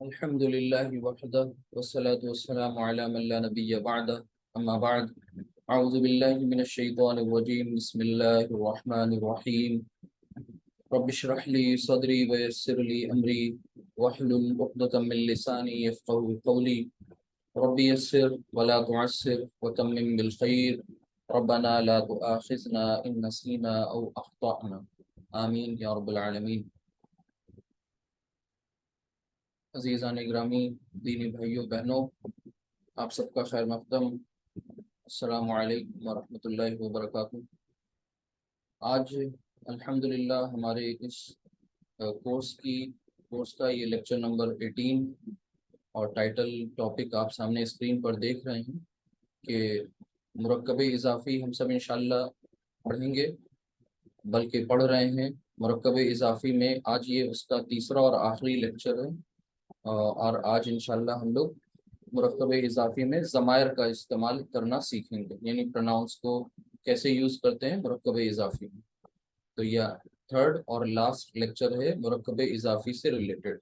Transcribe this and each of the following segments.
الحمد لله وحده والصلاة والسلام على من لا نبي بعده أما بعد أعوذ بالله من الشيطان الرجيم بسم الله الرحمن الرحيم رب اشرح لي صدري ويسر لي أمري واحلل عقدة من لساني يفقهوا قولي رب يسر ولا تعسر وتمم بالخير ربنا لا تؤاخذنا إن نسينا أو أخطأنا آمين يا رب العالمين. عزیزان گرامی، دینی بھائیوں بہنوں، آپ سب کا خیر مقدم، السلام علیکم ورحمۃ اللہ وبرکاتہ۔ آج الحمدللہ ہمارے اس کورس کا یہ لیکچر نمبر 18 اور ٹائٹل ٹاپک آپ سامنے اسکرین پر دیکھ رہے ہیں کہ مرکب اضافی ہم سب انشاءاللہ پڑھیں گے، بلکہ پڑھ رہے ہیں۔ مرکب اضافی میں آج یہ اس کا تیسرا اور آخری لیکچر ہے، اور آج انشاءاللہ ہم لوگ مرکب اضافی میں ضمائر کا استعمال کرنا سیکھیں گے، یعنی پروناؤنس کو کیسے یوز کرتے ہیں مرکب اضافی میں۔ تو یہ تھرڈ اور لاسٹ لیکچر ہے مرکب اضافی سے ریلیٹڈ۔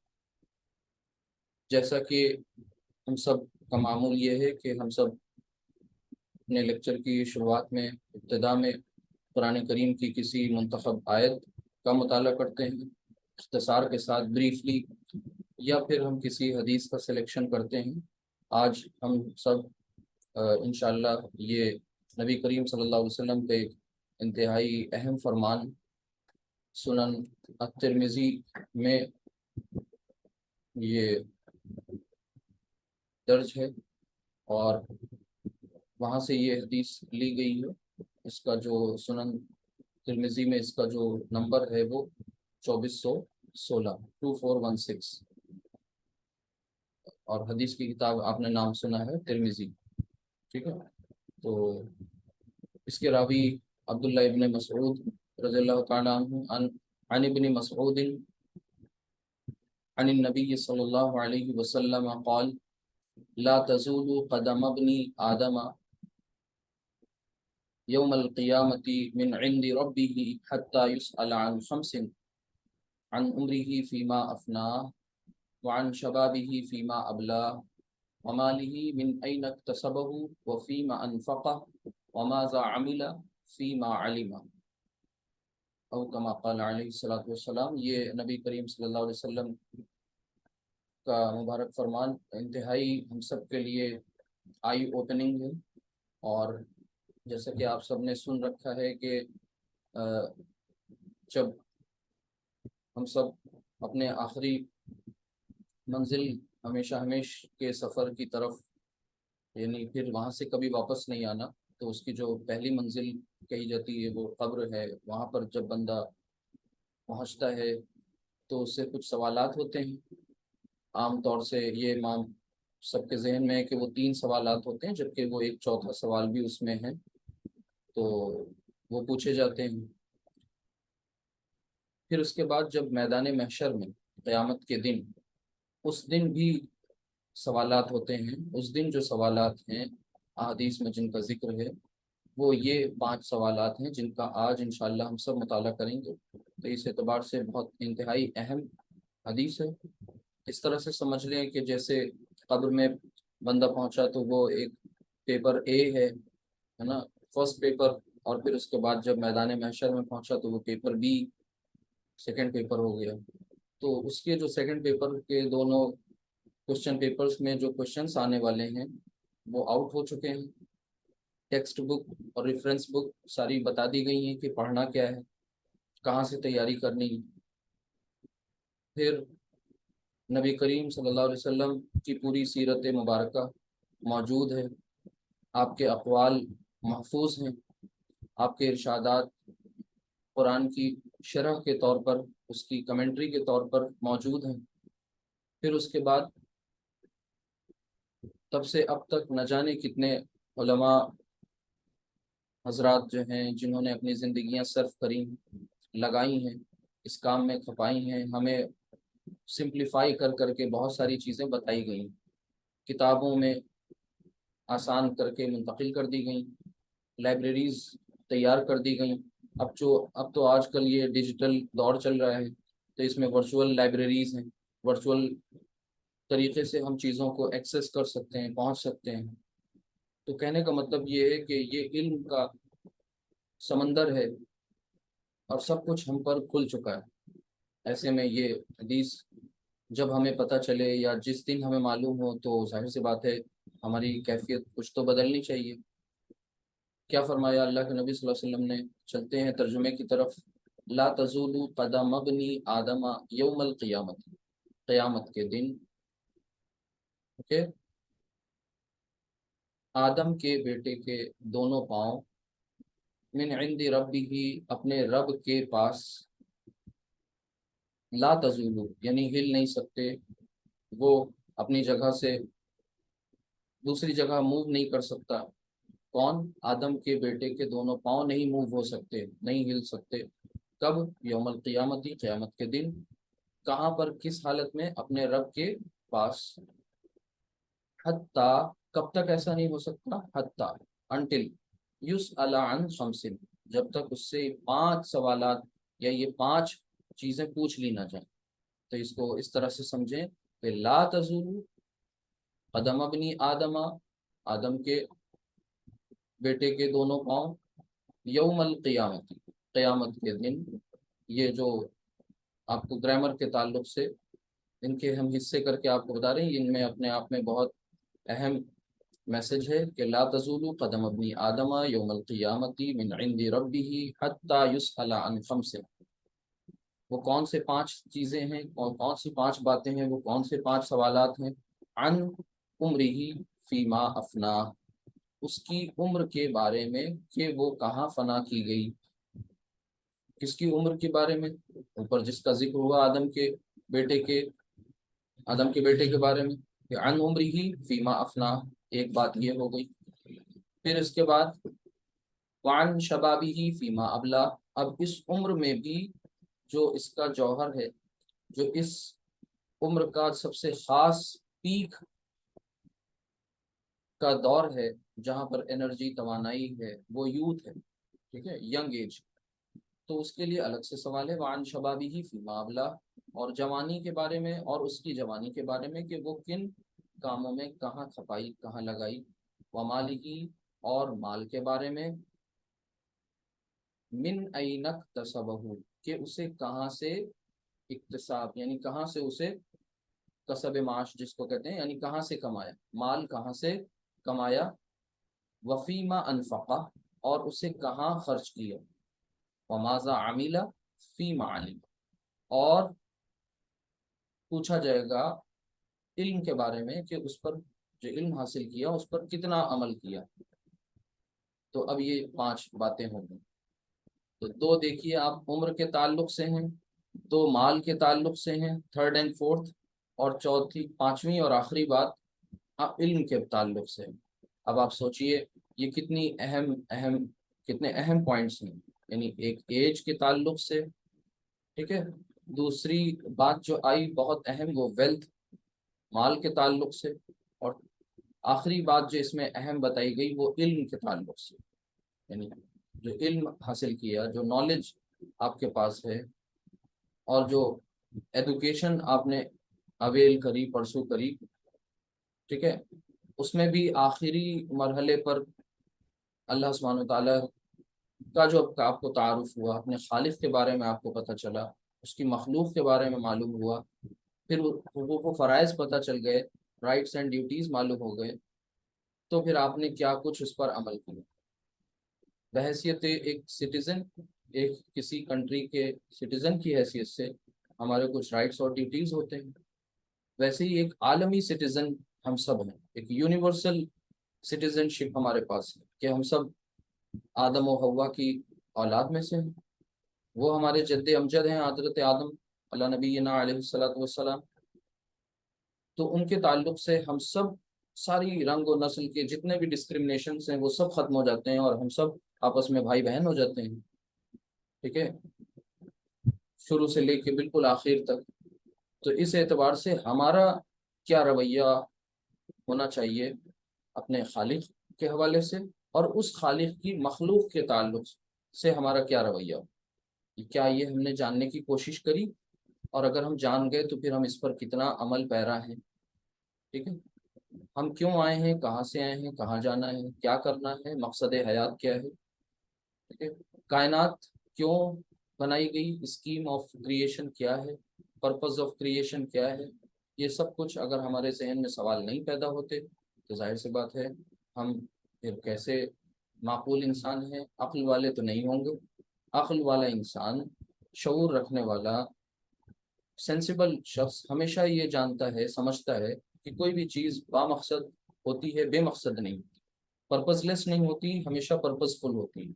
جیسا کہ ہم سب کا معمول یہ ہے کہ ہم سب اپنے لیکچر کی شروعات میں ابتدا میں قرآن کریم کی کسی منتخب آیت کا مطالعہ کرتے ہیں اختصار کے ساتھ بریفلی، یا پھر ہم کسی حدیث کا سلیکشن کرتے ہیں۔ آج ہم سب انشاءاللہ یہ نبی کریم صلی اللہ علیہ وسلم کے ایک انتہائی اہم فرمان سنن الترمذی میں یہ درج ہے، اور وہاں سے یہ حدیث لی گئی ہے۔ اس کا جو سنن ترمذی میں اس کا جو نمبر ہے وہ 2416 2416، اور حدیث کی کتاب آپ نے نام سنا ہے ترمذی، ٹھیک ہے۔ تو اس کے راوی عبداللہ ابن مسعود رضی اللہ تعالیٰ عنہ عن ابن مسعود عن النبی صلی اللہ علیہ وسلم قال لا تزول قدم ابن آدم يوم القيامة من عند ربه حتى يسأل عن خمس، عن عمره فيما أفناه، وعن شبابه فيما أبلاه، وماله من أين اكتسبه وفيما أنفقه، وماذا عمل فيما علم، او كما قال علیہ الصلوۃ والسلام۔ یہ نبی کریم صلی اللہ علیہ وسلم کا مبارک فرمان انتہائی ہم سب کے لیے آئی اوپننگ ہے، اور جیسا کہ آپ سب نے سن رکھا ہے کہ جب ہم سب اپنے آخری منزل ہمیش کے سفر کی طرف، یعنی پھر وہاں سے کبھی واپس نہیں آنا، تو اس کی جو پہلی منزل کہی جاتی ہے وہ قبر ہے۔ وہاں پر جب بندہ پہنچتا ہے تو اس سے کچھ سوالات ہوتے ہیں۔ عام طور سے یہ امام سب کے ذہن میں ہے کہ وہ 3 سوالات ہوتے ہیں، جبکہ وہ ایک چوتھا سوال بھی اس میں ہے، تو وہ پوچھے جاتے ہیں۔ پھر اس کے بعد جب میدان محشر میں قیامت کے دن، اس دن بھی سوالات ہوتے ہیں۔ اس دن جو سوالات ہیں احادیث میں جن کا ذکر ہے وہ یہ 5 سوالات ہیں جن کا آج انشاءاللہ ہم سب مطالعہ کریں گے۔ تو اس اعتبار سے بہت انتہائی اہم حدیث ہے۔ اس طرح سے سمجھ لیں کہ جیسے قبر میں بندہ پہنچا تو وہ ایک پیپر اے ہے نا، فرسٹ پیپر، اور پھر اس کے بعد جب میدان محشر میں پہنچا تو وہ پیپر بی، سیکنڈ پیپر ہو گیا۔ تو اس کے جو سیکنڈ پیپر کے دونوں کوشچن پیپرز میں جو کوشچنس آنے والے ہیں وہ آؤٹ ہو چکے ہیں۔ ٹیکسٹ بک اور ریفرنس بک ساری بتا دی گئی ہیں کہ پڑھنا کیا ہے، کہاں سے تیاری کرنی ہے۔ پھر نبی کریم صلی اللہ علیہ وسلم کی پوری سیرت مبارکہ موجود ہے، آپ کے اقوال محفوظ ہیں، آپ کے ارشادات قرآن کی شرح کے طور پر، اس کی کمنٹری کے طور پر موجود ہیں۔ پھر اس کے بعد تب سے اب تک نہ جانے کتنے علماء حضرات جو ہیں جنہوں نے اپنی زندگیاں صرف کری، لگائی ہیں، اس کام میں کھپائی ہیں، ہمیں سمپلیفائی کر کے بہت ساری چیزیں بتائی گئیں، کتابوں میں آسان کر کے منتقل کر دی گئیں، لائبریریز تیار کر دی گئیں۔ اب تو آج کل یہ ڈیجیٹل دور چل رہا ہے، تو اس میں ورچوئل لائبریریز ہیں، ورچوئل طریقے سے ہم چیزوں کو ایکسیس کر سکتے ہیں، پہنچ سکتے ہیں۔ تو کہنے کا مطلب یہ ہے کہ یہ علم کا سمندر ہے اور سب کچھ ہم پر کھل چکا ہے۔ ایسے میں یہ حدیث جب ہمیں پتہ چلے یا جس دن ہمیں معلوم ہو تو ظاہر سی بات ہے ہماری کیفیت کچھ تو بدلنی چاہیے۔ کیا فرمایا اللہ کے نبی صلی اللہ علیہ وسلم نے؟ چلتے ہیں ترجمے کی طرف۔ لا تزول قدم ابن آدم یوم القیامت، قیامت کے دن اوکے آدم کے بیٹے کے دونوں پاؤں من عند ربہ، اپنے رب کے پاس، لا تزولو یعنی ہل نہیں سکتے، وہ اپنی جگہ سے دوسری جگہ موو نہیں کر سکتا۔ کون؟ آدم کے بیٹے کے دونوں پاؤں نہیں موو ہو سکتے، نہیں ہل سکتے۔ کب؟ یوم القیامتی، قیامت کے دن۔ کہاں پر؟ کس حالت میں؟ اپنے رب کے پاس۔ حتیٰ، کب تک ایسا نہیں ہو سکتا؟ حتیٰ، انٹل یسأل عن خمس، جب تک اس سے 5 سوالات یا یہ 5 چیزیں پوچھ لی نہ جائیں۔ تو اس کو اس طرح سے سمجھیں کہ لا تزول قدم ابنی آدم، آدم کے بیٹے کے دونوں پاؤں، یوم القیامت، قیامت کے دن۔ یہ جو آپ کو گرامر کے تعلق سے ان کے ہم حصے کر کے آپ کو بتا رہے ہیں، ان میں اپنے آپ میں بہت اہم میسج ہے کہ لا تزول قدم ابنی آدم یوم القیامت من عند ربہ حتی یسأل عن خمس۔ وہ کون سے 5 چیزیں ہیں، کون سی 5 باتیں ہیں، وہ کون سے 5 سوالات ہیں؟ عن عمرہ فیما افنا، اس کی عمر کے بارے میں کہ وہ کہاں فنا کی گئی۔ کس کی عمر کے بارے میں؟ اوپر جس کا ذکر ہوا آدم کے بیٹے کے بارے میں کہ عن عمرہ فیما افنا، ایک بات یہ ہو گئی۔ پھر اس کے بعد وعن شبابہ فیما ابلا، اب اس عمر میں بھی جو اس کا جوہر ہے، جو اس عمر کا سب سے خاص پیک کا دور ہے، جہاں پر انرجی، توانائی ہے، وہ یوتھ ہے، ٹھیک ہے، ینگ ایج، تو اس کے لیے الگ سے سوال ہے۔ وعن شبابہ فیما ابلا، اور جوانی کے بارے میں، اور اس کی جوانی کے بارے میں کہ وہ کن کاموں میں کہاں کھپائی، کہاں لگائی۔ ومالہ، اور مال کے بارے میں، من این اکتسبہ، کہ اسے کہاں سے اکتساب یعنی کہاں سے اسے کسب معاش جس کو کہتے ہیں، یعنی کہاں سے کمایا، مال کہاں سے کمایا۔ وفیما انفقہ، اور اسے کہاں خرچ کیا۔ وماذا عمل فیما علم، اور پوچھا جائے گا علم کے بارے میں کہ اس پر جو علم حاصل کیا اس پر کتنا عمل کیا۔ تو اب یہ 5 باتیں ہوں گی۔ تو 2 دیکھیے آپ عمر کے تعلق سے ہیں، 2 مال کے تعلق سے ہیں، 3rd and 4th، اور 5ویں اور آخری بات علم کے تعلق سے۔ اب آپ سوچئے یہ کتنے اہم پوائنٹس ہیں، یعنی ایک ایج کے تعلق سے، ٹھیک ہے، دوسری بات جو آئی بہت اہم وہ ویلتھ، مال کے تعلق سے، اور آخری بات جو اس میں اہم بتائی گئی وہ علم کے تعلق سے، یعنی جو علم حاصل کیا، جو نالج آپ کے پاس ہے، اور جو ایڈوکیشن آپ نے اویل کری، پرسو کری، ٹھیک ہے، اس میں بھی آخری مرحلے پر اللہ سبحانہ وتعالیٰ کا جو آپ کو تعارف ہوا، اپنے خالق کے بارے میں آپ کو پتہ چلا، اس کی مخلوق کے بارے میں معلوم ہوا، پھر حقوق و فرائض پتہ چل گئے، رائٹس اینڈ ڈیوٹیز معلوم ہو گئے، تو پھر آپ نے کیا کچھ اس پر عمل کیا۔ بحیثیت ایک سٹیزن، ایک کسی کنٹری کے سٹیزن کی حیثیت سے ہمارے کچھ رائٹس اور ڈیوٹیز ہوتے ہیں، ویسے ہی ایک عالمی سٹیزن ہم سب ہیں، ایک یونیورسل سٹیزن شپ ہمارے پاس ہے کہ ہم سب آدم و حوا کی اولاد میں سے ہیں۔ وہ ہمارے جد امجد ہیں حضرت آدم علیہ نبینا علیہ الصلوۃ والسلام، تو ان کے تعلق سے ہم سب ساری رنگ و نسل کے جتنے بھی ڈسکرمنیشنس ہیں وہ سب ختم ہو جاتے ہیں، اور ہم سب آپس میں بھائی بہن ہو جاتے ہیں، ٹھیک ہے، شروع سے لے کے بالکل آخر تک۔ تو اس اعتبار سے ہمارا کیا رویہ ہونا چاہیے اپنے خالق کے حوالے سے، اور اس خالق کی مخلوق کے تعلق سے ہمارا کیا رویہ ہو، کیا یہ ہم نے جاننے کی کوشش کری، اور اگر ہم جان گئے تو پھر ہم اس پر کتنا عمل پیرا ہیں۔ ٹھیک ہے، ہم کیوں آئے ہیں، کہاں سے آئے ہیں، کہاں جانا ہے، کیا کرنا ہے، مقصد حیات کیا ہے، ٹھیک ہے، کائنات کیوں بنائی گئی، اسکیم آف کریشن کیا ہے، پرپز آف کریشن کیا ہے. یہ سب کچھ اگر ہمارے ذہن میں سوال نہیں پیدا ہوتے تو ظاہر سی بات ہے ہم پھر کیسے معقول انسان ہیں، عقل والے تو نہیں ہوں گے. عقل والا انسان، شعور رکھنے والا سینسیبل شخص ہمیشہ یہ جانتا ہے، سمجھتا ہے کہ کوئی بھی چیز بامقصد ہوتی ہے، بے مقصد نہیں ہوتی، پرپز لیس نہیں ہوتی، ہمیشہ پرپز فل ہوتی ہے.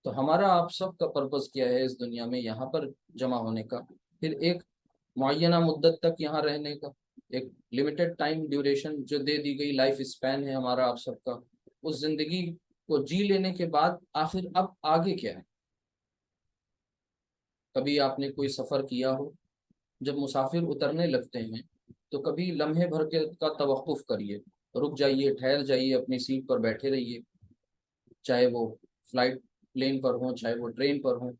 تو ہمارا آپ سب کا پرپز کیا ہے اس دنیا میں یہاں پر جمع ہونے کا، پھر ایک معینہ مدت تک یہاں رہنے کا، ایک لمیٹڈ ٹائم ڈیوریشن جو دے دی گئی لائف اسپین ہے ہمارا آپ سب کا، اس زندگی کو جی لینے کے بعد آخر اب آگے کیا ہے. کبھی آپ نے کوئی سفر کیا ہو، جب مسافر اترنے لگتے ہیں تو کبھی لمحے بھر کے کا توقف کریے، رک جائیے، ٹھہر جائیے، اپنی سیٹ پر بیٹھے رہیے، چاہے وہ فلائٹ پلین پر ہوں، چاہے وہ ٹرین پر ہوں.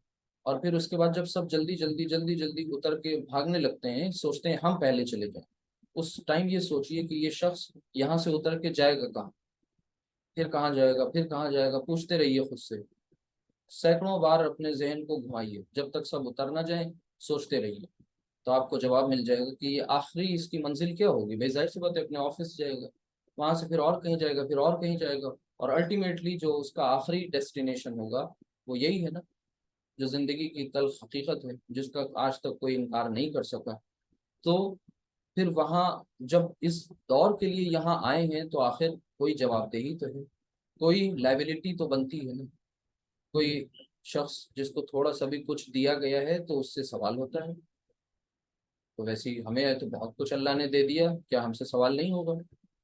اور پھر اس کے بعد جب سب جلدی جلدی جلدی جلدی اتر کے بھاگنے لگتے ہیں، سوچتے ہیں ہم پہلے چلے جائیں، اس ٹائم یہ سوچئے کہ یہ شخص یہاں سے اتر کے جائے گا کہاں، پھر کہاں جائے گا، پھر کہاں جائے گا، پوچھتے رہیے خود سے. سینکڑوں بار اپنے ذہن کو گھمائیے، جب تک سب اتر نہ جائیں سوچتے رہیے، تو آپ کو جواب مل جائے گا کہ یہ آخری اس کی منزل کیا ہوگی. بھائی ظاہر سی بات ہے اپنے آفس جائے گا، وہاں سے پھر اور کہیں جائے گا، پھر اور کہیں جائے گا، اور الٹیمیٹلی جو اس کا آخری ڈیسٹینیشن ہوگا وہ یہی ہے نا، جو زندگی کی تلخ حقیقت ہے جس کا آج تک کوئی انکار نہیں کر سکا. تو پھر وہاں جب اس دور کے لیے یہاں آئے ہیں تو آخر کوئی جواب دہی تو ہے، کوئی لائبلٹی تو بنتی ہے نا. کوئی شخص جس کو تھوڑا سا بھی کچھ دیا گیا ہے تو اس سے سوال ہوتا ہے. تو ویسے ہی ہمیں تو بہت کچھ اللہ نے دے دیا، کیا ہم سے سوال نہیں ہوگا؟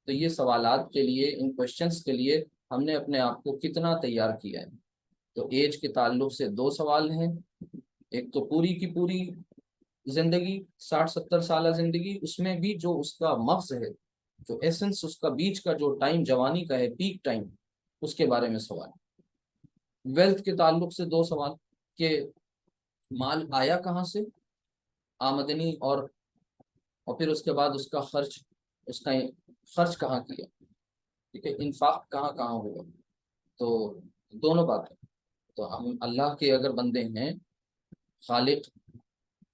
تو یہ سوالات کے لیے، ان کوشچنس کے لیے ہم نے اپنے آپ کو کتنا تیار کیا ہے. تو ایج کے تعلق سے دو سوال ہیں. ایک تو پوری کی پوری زندگی، 60-70 سالہ زندگی، اس میں بھی جو اس کا مغز ہے، جو ایسنس اس کا بیچ کا جو ٹائم جوانی کا ہے، پیک ٹائم، اس کے بارے میں سوال. ویلتھ کے تعلق سے دو سوال کہ مال آیا کہاں سے، آمدنی، اور پھر اس کے بعد اس کا خرچ، اس کا خرچ کہاں کیا، ٹھیک ہے، انفاق کہاں کہاں ہوا. تو دونوں باتیں. تو ہم اللہ کے اگر بندے ہیں، خالق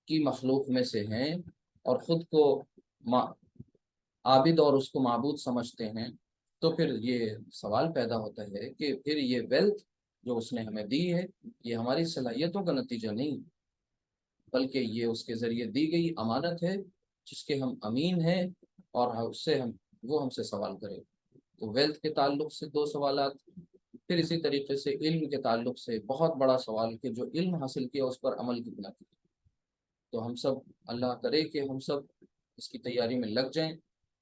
کی مخلوق میں سے ہیں، اور خود کو عابد اور اس کو معبود سمجھتے ہیں، تو پھر یہ سوال پیدا ہوتا ہے کہ پھر یہ ویلتھ جو اس نے ہمیں دی ہے، یہ ہماری صلاحیتوں کا نتیجہ نہیں، بلکہ یہ اس کے ذریعے دی گئی امانت ہے جس کے ہم امین ہیں، اور اس سے وہ ہم سے سوال کرے. تو ویلتھ کے تعلق سے دو سوالات. پھر اسی طریقے سے علم کے تعلق سے بہت بڑا سوال کہ جو علم حاصل کیا اس پر عمل کتنا کیا. تو ہم سب، اللہ کرے کہ ہم سب اس کی تیاری میں لگ جائیں،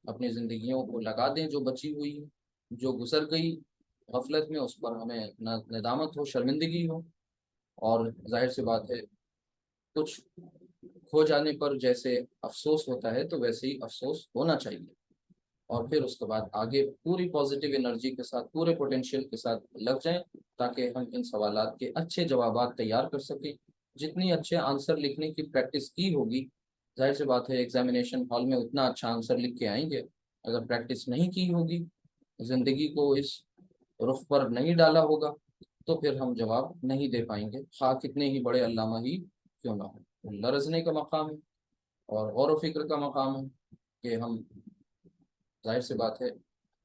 اپنی زندگیوں کو لگا دیں جو بچی ہوئی ہے، جو گزر گئی غفلت میں اس پر ہمیں نہ ندامت ہو، شرمندگی ہو. اور ظاہر سی بات ہے کچھ کھو جانے پر جیسے افسوس ہوتا ہے تو ویسے ہی افسوس ہونا چاہیے. اور پھر اس کے بعد آگے پوری پازیٹیو انرجی کے ساتھ، پورے پوٹینشیل کے ساتھ لگ جائیں، تاکہ ہم ان سوالات کے اچھے جوابات تیار کر سکیں. جتنی اچھے آنسر لکھنے کی پریکٹس کی ہوگی، ظاہر سی بات ہے ایگزامینیشن ہال میں اتنا اچھا آنسر لکھ کے آئیں گے. اگر پریکٹس نہیں کی ہوگی، زندگی کو اس رخ پر نہیں ڈالا ہوگا، تو پھر ہم جواب نہیں دے پائیں گے، خواہ کتنے ہی بڑے علامہ ہی کیوں نہ ہو. لرزنے کا مقام ہے اور غور و فکر کا مقام ہے کہ ہم، ظاہر سی بات ہے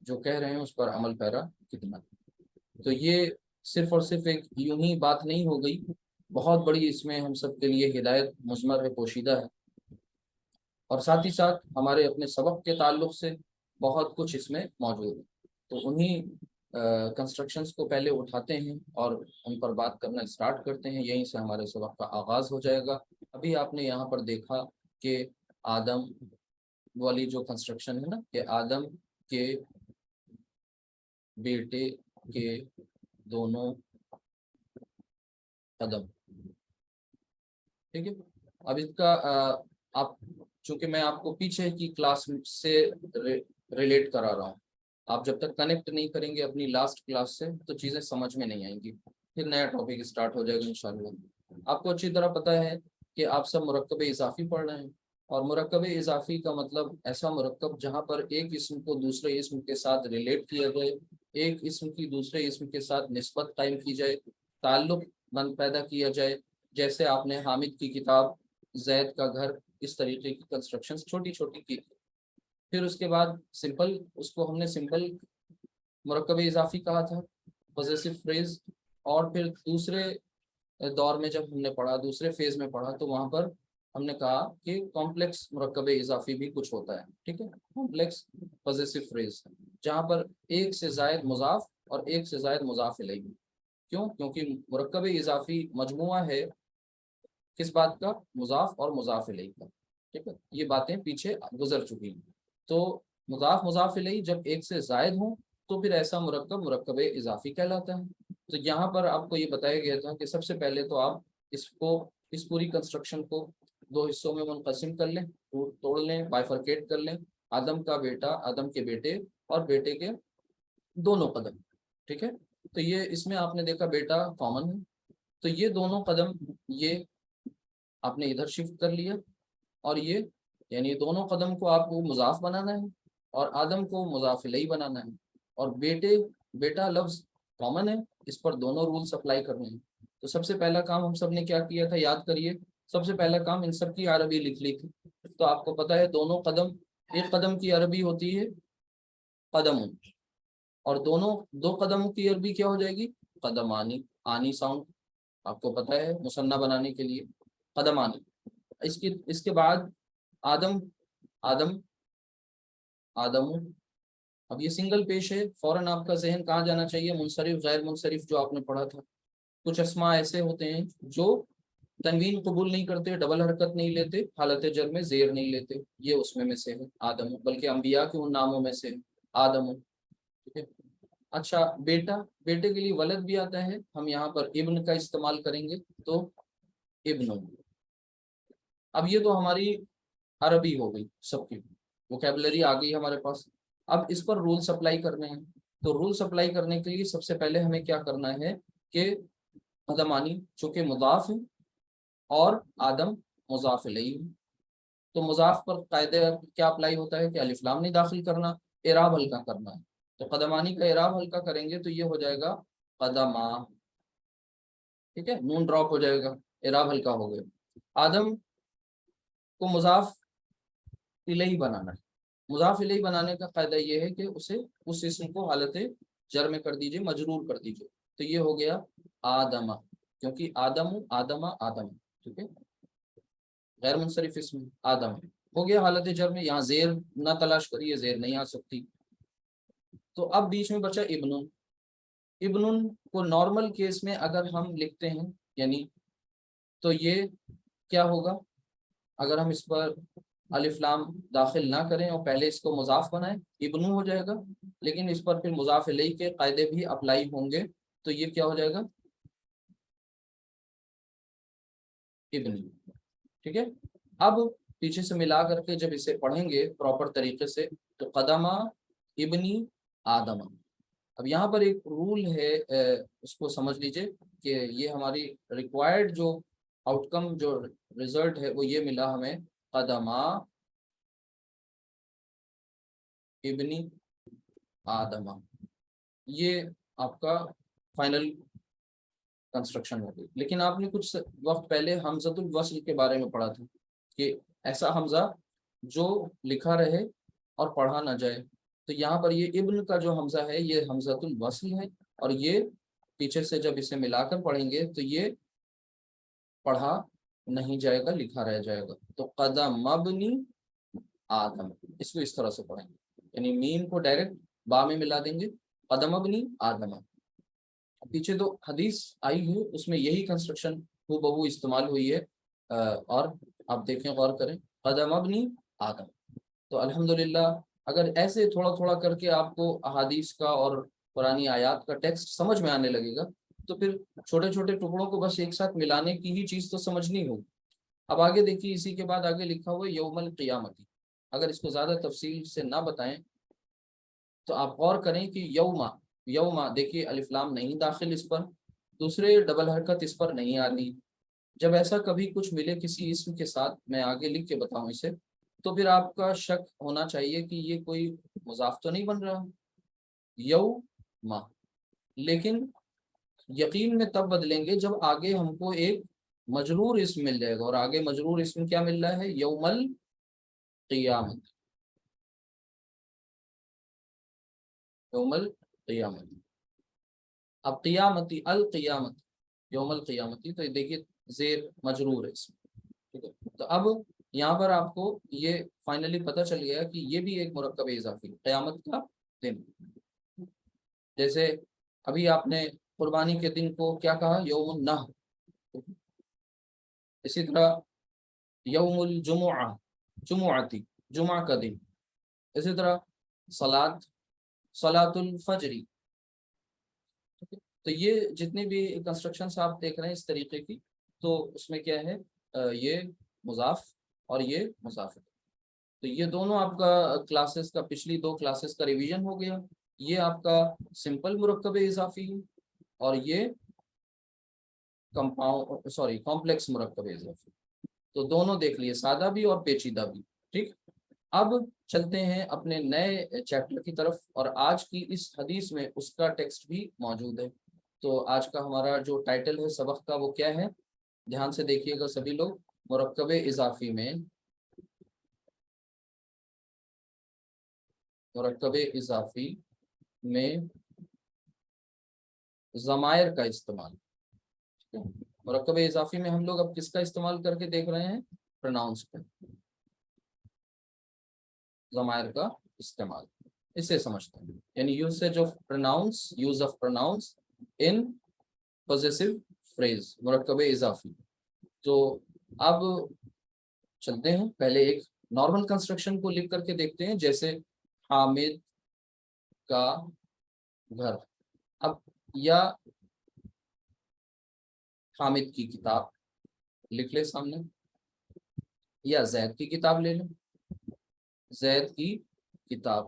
جو کہہ رہے ہیں اس پر عمل پیرا کتنا. تو یہ صرف اور صرف ایک یوں ہی بات نہیں ہو گئی، بہت بڑی اس میں ہم سب کے لیے ہدایت مضمر ہے، پوشیدہ ہے. اور ساتھ ہی ساتھ ہمارے اپنے سبق کے تعلق سے بہت کچھ اس میں موجود ہے. تو انہی کنسٹرکشنز کو پہلے اٹھاتے ہیں اور ان پر بات کرنا اسٹارٹ کرتے ہیں. یہیں سے ہمارے سبق کا آغاز ہو جائے گا. ابھی آپ نے یہاں پر دیکھا کہ آدم والی جو کنسٹرکشن ہے نا، کہ آدم کے بیٹے کے دونوں قدم، ٹھیک ہے. اب اس کا آپ، چونکہ میں آپ کو پیچھے کی کلاس سے ریلیٹ کرا رہا ہوں، آپ جب تک کنیکٹ نہیں کریں گے اپنی لاسٹ کلاس سے تو چیزیں سمجھ میں نہیں آئیں گی. پھر نیا ٹاپک اسٹارٹ ہو جائے گا انشاءاللہ. آپ کو اچھی طرح پتہ ہے کہ آپ سب مرکب اضافی پڑھ رہے ہیں، اور مرکب اضافی کا مطلب ایسا مرکب جہاں پر ایک اسم کو دوسرے اسم کے ساتھ ریلیٹ کیا جائے، ایک اسم کی دوسرے اسم کے ساتھ نسبت قائم کی جائے، تعلق بند پیدا کیا جائے، جیسے آپ نے حامد کی کتاب، زید کا گھر، اس طریقے کی کنسٹرکشن چھوٹی چھوٹی کی۔ پھر اس کے بعد سمپل، اس کو ہم نے سمپل مرکب اضافی کہا تھا، پوزیسو فریز۔ اور پھر دوسرے دور میں جب ہم نے پڑھا، دوسرے فیز میں پڑھا، تو وہاں پر ہم نے کہا کہ کمپلیکس مرکب اضافی بھی کچھ ہوتا ہے، ٹھیک ہے، کمپلیکس پوزیسو فریز، جہاں پر ایک سے زائد مضاف اور ایک سے زائد مضاف الیہ۔ کیوں؟ کیونکہ مرکب اضافی مجموعہ ہے کس بات کا؟ مضاف اور مضاف الیہ کا، ٹھیک ہے، یہ باتیں پیچھے گزر چکی ہیں۔ تو مضاف مضاف الیہ جب ایک سے زائد ہوں تو پھر ایسا مرکب مرکب اضافی کہلاتا ہے۔ تو یہاں پر آپ کو یہ بتایا گیا تھا کہ سب سے پہلے تو آپ اس پوری کنسٹرکشن کو دو حصوں میں منقسم کر لیں، توڑ لیں، بائفرکیٹ کر لیں، آدم کا بیٹا، آدم کے بیٹے اور بیٹے کے دونوں قدم، ٹھیک ہے۔ تو یہ اس میں آپ نے دیکھا بیٹا کامن ہے، تو یہ دونوں قدم یہ آپ نے ادھر شفٹ کر لیا، اور یہ یعنی دونوں قدم کو آپ کو مضاف بنانا ہے اور آدم کو مضاف الیہ بنانا ہے، اور بیٹا لفظ کامن ہے، اس پر دونوں رولز اپلائی کرنے ہیں۔ تو سب سے پہلا کام ہم سب نے کیا کیا تھا، یاد کریے، سب سے پہلا کام ان سب کی عربی لکھ لی تھی۔ تو آپ کو پتا ہے دونوں قدم، ایک قدم کی عربی ہوتی ہے قدم، اور دو قدم کی عربی کیا ہو جائے گی؟ قدمانی، آنی ساؤنڈ آپ کو پتا ہے مثنیٰ بنانے کے لیے قدمانی۔ اس کے بعد آدم، آدم، آدم۔ اب یہ سنگل پیش ہے، فوراً آپ کا ذہن کہاں جانا چاہیے؟ منصرف، غیر منصرف، جو آپ نے پڑھا تھا۔ کچھ اسماء ایسے ہوتے ہیں جو تنوین قبول نہیں کرتے، ڈبل حرکت نہیں لیتے، حالت جر میں زیر نہیں لیتے، یہ اس میں سے ہے آدم، بلکہ انبیاء کے ان ناموں میں سے آدم، ٹھیک ہے۔ اچھا، بیٹے کے لیے ولد بھی آتا ہے، ہم یہاں پر ابن کا استعمال کریں گے، تو ابن۔ اب یہ تو ہماری عربی ہو گئی، سب کی ووکیبلری آ گئی ہمارے پاس۔ اب اس پر رولز اپلائی کرنے ہیں، تو رولز اپلائی کرنے کے لیے سب سے پہلے ہمیں کیا کرنا ہے کہ قدمانی چونکہ مضاف ہے اور آدم مضاف الیہ، تو مضاف پر قاعدہ کیا اپلائی ہوتا ہے کہ الف لام نہیں داخل کرنا، اعراب ہلکا کرنا ہے۔ تو قدمانی کا اعراب ہلکا کریں گے تو یہ ہو جائے گا قدما، ٹھیک ہے، نون ڈراپ ہو جائے گا، اعراب ہلکا ہو گیا۔ آدم کو مضاف الیہ بنانا ہے، مضاف الیہ بنانے کا قاعدہ یہ ہے کہ اسے اس اسم کو حالت جر میں کر دیجئے، مجرور کر دیجئے، تو یہ ہو گیا آدم، کیونکہ آدم، آدم، آدم، ٹھیک ہے، غیر منصرف اسم آدم ہو گیا حالت جر میں۔ یہاں زیر نہ تلاش کریے، زیر نہیں آ سکتی۔ تو اب بیچ میں بچا ابن۔ ابن کو نارمل کیس میں اگر ہم لکھتے ہیں یعنی، تو یہ کیا ہوگا؟ اگر ہم اس پر الف لام داخل نہ کریں اور پہلے اس کو مضاف بنائیں، ابن ہو جائے گا، لیکن اس پر پھر مضاف الیہ کے قاعدے بھی اپلائی ہوں گے، تو یہ کیا ہو جائے گا؟ ابن، ٹھیک ہے۔ اب پیچھے سے ملا کر کے جب اسے پڑھیں گے پراپر طریقے سے، تو قدمہ ابنی آدم۔ اب یہاں پر ایک رول ہے، اس کو سمجھ لیجئے کہ یہ ہماری ریکوائرڈ جو آؤٹ کم، جو ریزلٹ ہے وہ یہ ملا ہمیں، قدمہ ابنی آدم، یہ آپ کا فائنل کنسٹرکشن ہوگی۔ لیکن آپ نے کچھ وقت پہلے حمزۃ الوصل کے بارے میں پڑھا تھا کہ ایسا حمزہ جو لکھا رہے اور پڑھا نہ جائے، تو یہاں پر یہ ابن کا جو حمزہ ہے یہ حمزۃ الوصل ہے، اور یہ پیچھے سے جب اسے ملا کر پڑھیں گے تو یہ پڑھا نہیں جائے گا، لکھا رہ جائے گا۔ تو قدم ابنی آدم، اس کو اس طرح سے پڑھیں گے، یعنی میم کو ڈائریکٹ با میں ملا دیں گے، قدم ابنی آدم۔ پیچھے تو حدیث آئی ہے اس میں یہی کنسٹرکشن ہو بہو استعمال ہوئی ہے، اور آپ دیکھیں، غور کریں، قدم ابنی آدم۔ تو الحمدللہ اگر ایسے تھوڑا تھوڑا کر کے آپ کو احادیث کا اور قرآنی آیات کا ٹیکسٹ سمجھ میں آنے لگے گا، تو پھر چھوٹے چھوٹے ٹکڑوں کو بس ایک ساتھ ملانے کی ہی چیز تو سمجھنی ہوگی۔ اب آگے دیکھیے، اسی کے بعد آگے لکھا ہوا ہے یوم القیامتی۔ اگر اس کو زیادہ تفصیل سے نہ بتائیں تو آپ غور کریں کہ یوم دیکھیے الف لام نہیں داخل اس پر، دوسرے ڈبل حرکت اس پر نہیں آتی، جب ایسا کبھی کچھ ملے کسی اسم کے ساتھ، میں آگے لکھ کے بتاؤں اسے، تو پھر آپ کا شک ہونا چاہیے کہ یہ کوئی مضاف تو نہیں بن رہا، یوم، لیکن یقین میں تب بدلیں گے جب آگے ہم کو ایک مجرور اسم مل جائے گا، اور آگے مجرور اسم کیا مل رہا ہے؟ یوم القیامت، یوم القیامت۔ اب قیامتی، القیامت، یوم القیامتی، تو یہ دیکھیے زیر مجرور ہے اسم، ٹھیک ہے۔ تو اب یہاں پر آپ کو یہ فائنلی پتہ چل گیا کہ یہ بھی ایک مرکب اضافی، قیامت کا دن۔ جیسے ابھی آپ نے قربانی کے دن کو کیا کہا؟ یوم النحر۔ اسی طرح یوم الجمعہ، جمعتی، جمعہ کا دن۔ اسی طرح صلاۃ الفجری۔ تو یہ جتنی بھی کنسٹرکشنس آپ دیکھ رہے ہیں اس طریقے کی، تو اس میں کیا ہے، یہ مضاف اور یہ مضاف ہے۔ تو یہ دونوں آپ کا کلاسز کا، پچھلی 2 کلاسز کا ریویژن ہو گیا۔ یہ آپ کا سمپل مرکب اضافی ہے، اور یہ کمپلیکس مرکب اضافی۔ تو دونوں دیکھ لیے، سادہ بھی اور پیچیدہ بھی، ٹھیک۔ اب چلتے ہیں اپنے نئے چیپٹر کی طرف، اور آج کی اس حدیث میں اس کا ٹیکسٹ بھی موجود ہے۔ تو آج کا ہمارا جو ٹائٹل ہے سبق کا وہ کیا ہے؟ دھیان سے دیکھیے گا سبھی لوگ۔ مرکب اضافی میں، مرکب اضافی میں ضمائر کا استعمال۔ مرکب اضافی میں ہم لوگ اب کس کا استعمال کر کے دیکھ رہے ہیں؟ پروناؤنس کا، ضمائر کا استعمال، اسے سمجھتے ہیں، یعنی usage of pronouns, use of pronouns in possessive phrase, مرکب اضافی۔ تو اب چلتے ہیں، پہلے ایک نارمل کنسٹرکشن کو لکھ کر کے دیکھتے ہیں، جیسے حامد کا گھر۔ اب یا حامد کی کتاب لکھ لے سامنے، یا زید کی کتاب لے لیں، زید کی کتاب۔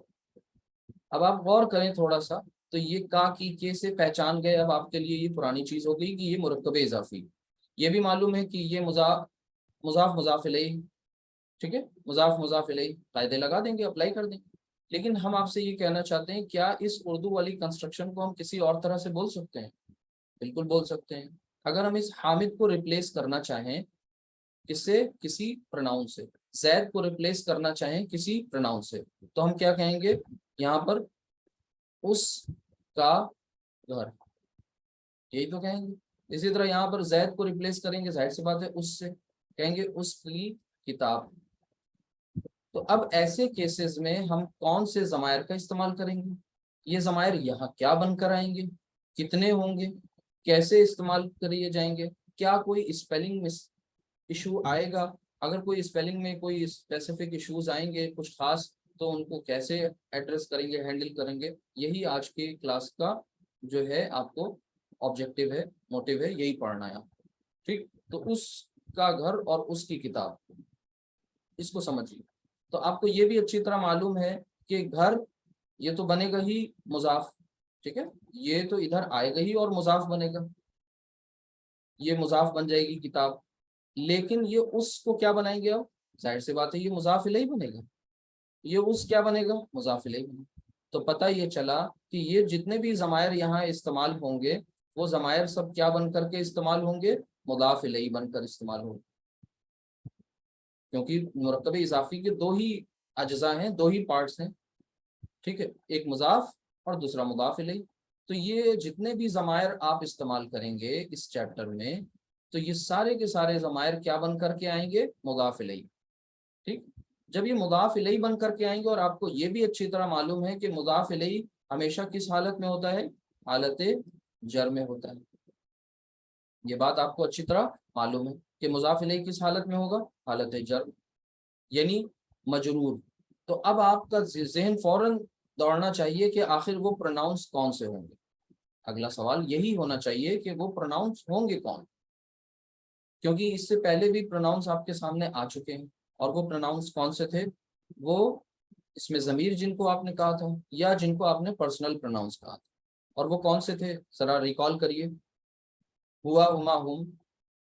اب آپ غور کریں تھوڑا سا، تو یہ کا کی کے سے پہچان گئے، اب آپ کے لیے یہ پرانی چیز ہو گئی کہ یہ مرکب اضافی۔ یہ بھی معلوم ہے کہ یہ مضاف الیہ، ٹھیک ہے، مضاف الیہ، قاعدے لگا دیں گے، اپلائی کر دیں گے۔ لیکن ہم آپ سے یہ کہنا چاہتے ہیں، کیا اس اردو والی کنسٹرکشن کو ہم کسی اور طرح سے بول سکتے ہیں؟ بالکل بول سکتے ہیں۔ اگر ہم اس حامد کو ریپلیس کرنا چاہیں کس سے؟ کسی پروناؤن سے۔ زید کو ریپلیس کرنا چاہیں کسی پروناؤن سے، تو ہم کیا کہیں گے یہاں پر؟ اس کا گھر، یہی تو کہیں گے۔ اسی طرح یہاں پر زید کو ریپلیس کریں گے، ظاہر سی بات ہے اس سے، کہیں گے اس کی کتاب۔ تو اب ایسے کیسز میں ہم کون سے ضمائر کا استعمال کریں گے؟ یہ ضمائر یہاں کیا بن کر آئیں گے؟ کتنے ہوں گے؟ کیسے استعمال کریے جائیں گے؟ کیا کوئی اسپیلنگ میں ایشو آئے گا؟ اگر کوئی اسپیلنگ میں کوئی اسپیسیفک ایشوز آئیں گے کچھ خاص، تو ان کو کیسے ایڈریس کریں گے، ہینڈل کریں گے؟ یہی آج کی کلاس کا جو ہے آپ کو آبجیکٹیو ہے، موٹیو ہے، یہی پڑھنا ہے، ٹھیک۔ تو اس کا گھر اور اس کی کتاب، اس کو سمجھیے۔ تو آپ کو یہ بھی اچھی طرح معلوم ہے کہ گھر یہ تو بنے گا ہی مضاف، ٹھیک ہے، یہ تو ادھر آئے گا ہی اور مضاف بنے گا، یہ مضاف بن جائے گی کتاب۔ لیکن یہ اس کو کیا بنائیں گے؟ اب ظاہر سی بات ہے یہ مضاف الیہ بنے گا، یہ اس کیا بنے گا؟ مضاف الیہ بنے گا۔ تو پتہ یہ چلا کہ یہ جتنے بھی ضمائر یہاں استعمال ہوں گے، وہ ضمائر سب کیا بن کر کے استعمال ہوں گے؟ مضاف الیہ بن کر استعمال ہوں گے، کیونکہ مرکب اضافی کے 2 ہی اجزاء ہیں، 2 ہی پارٹس ہیں، ٹھیک ہے، ایک مضاف اور دوسرا مضاف الیہ۔ تو یہ جتنے بھی ضمائر آپ استعمال کریں گے اس چیپٹر میں، تو یہ سارے کے سارے ضمائر کیا بن کر کے آئیں گے؟ مضاف الیہ، ٹھیک۔ جب یہ مضاف الیہ بن کر کے آئیں گے، اور آپ کو یہ بھی اچھی طرح معلوم ہے کہ مضاف الیہ ہمیشہ کس حالت میں ہوتا ہے؟ حالت جر میں ہوتا ہے۔ یہ بات آپ کو اچھی طرح معلوم ہے کہ مضاف الیہ کس حالت میں ہوگا؟ حالت جر، یعنی مجرور۔ تو اب آپ کا ذہن فوراً دوڑنا چاہیے کہ آخر وہ پروناؤنس کون سے ہوں گے۔ اگلا سوال یہی ہونا چاہیے کہ وہ پروناؤنس ہوں گے کون، کیونکہ اس سے پہلے بھی پروناؤنس آپ کے سامنے آ چکے ہیں، اور وہ پروناؤنس کون سے تھے؟ وہ اس میں ضمیر جن کو آپ نے کہا تھا، یا جن کو آپ نے پرسنل پروناؤنس کہا تھا، اور وہ کون سے تھے؟ ذرا ریکال کریے۔ ہوا، ہما، ہم،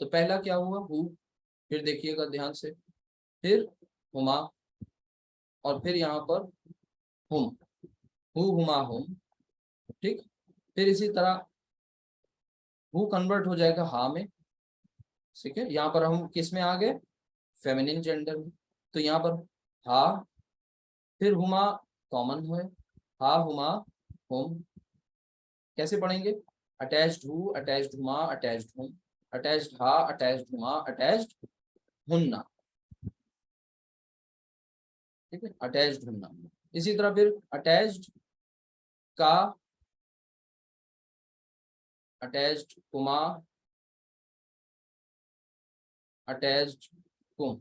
تو پہلا کیا ہوا ہو، پھر دیکھیے گا دھیان سے، پھر ہما، اور پھر یہاں پر ہم، ہو ہما ہم، ٹھیک. پھر اسی طرح ہو کنورٹ ہو جائے گا ہا میں، ٹھیک ہے. یہاں پر ہم کس میں آ گئے؟ فیمینن جینڈر میں. تو یہاں پر ہا، پھر ہما کامن ہوئے، ہا ہما ہم. کیسے پڑھیں گے؟ اٹیچڈ ہو، اٹیچڈ ہما، اٹیچڈ ہم، اٹیچڈ ہا، اٹیچڈ ہما، اٹیچڈ ہننا، ٹھیک ہے. اٹیچڈ ہننا. اسی طرح پھر اٹیچڈ کا، اٹیچڈ کما، اٹیچڈ کم،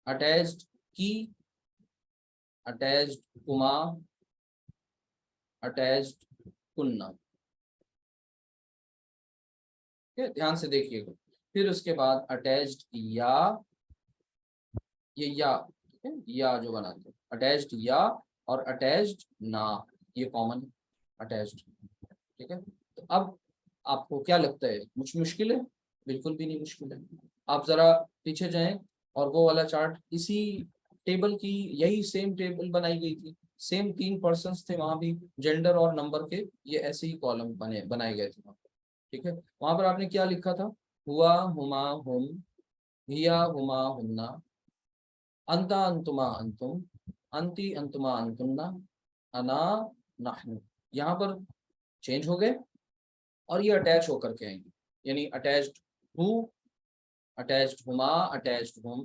اٹیچڈ کی، اٹیچڈ کما، اٹیچڈ کننا. دھیان سے دیکھیے گا. پھر اس کے بعد اٹیچڈ یا، یہ یا جو بناتے ہیں اٹیچڈ یا، اور اٹیچڈ نا، یہ کامن اٹیچڈ، ٹھیک ہے. تو اب آپ کو کیا لگتا ہے کچھ مشکل ہے؟ بالکل بھی نہیں مشکل ہے. آپ ذرا پیچھے جائیں اور وہ والا چارٹ، اسی ٹیبل کی یہی سیم ٹیبل بنائی گئی تھی، سیم 3 پرسنس تھے وہاں بھی، جینڈر اور نمبر کے یہ ایسے ہی کالم بنائے گئے تھے، ٹھیک ہے. وہاں پر آپ نے کیا لکھا تھا؟ ہوا ہما ہم، ہیا ہما ہننا، انتا انتما انتم، انتی انتما انتنا، انا نحن. یہاں پر چینج ہو گئے اور یہ اٹیچ ہو کر کے آئیں گے، یعنی اٹیچڈ ہو، اٹیچڈ ہما، اٹیچڈ ہم،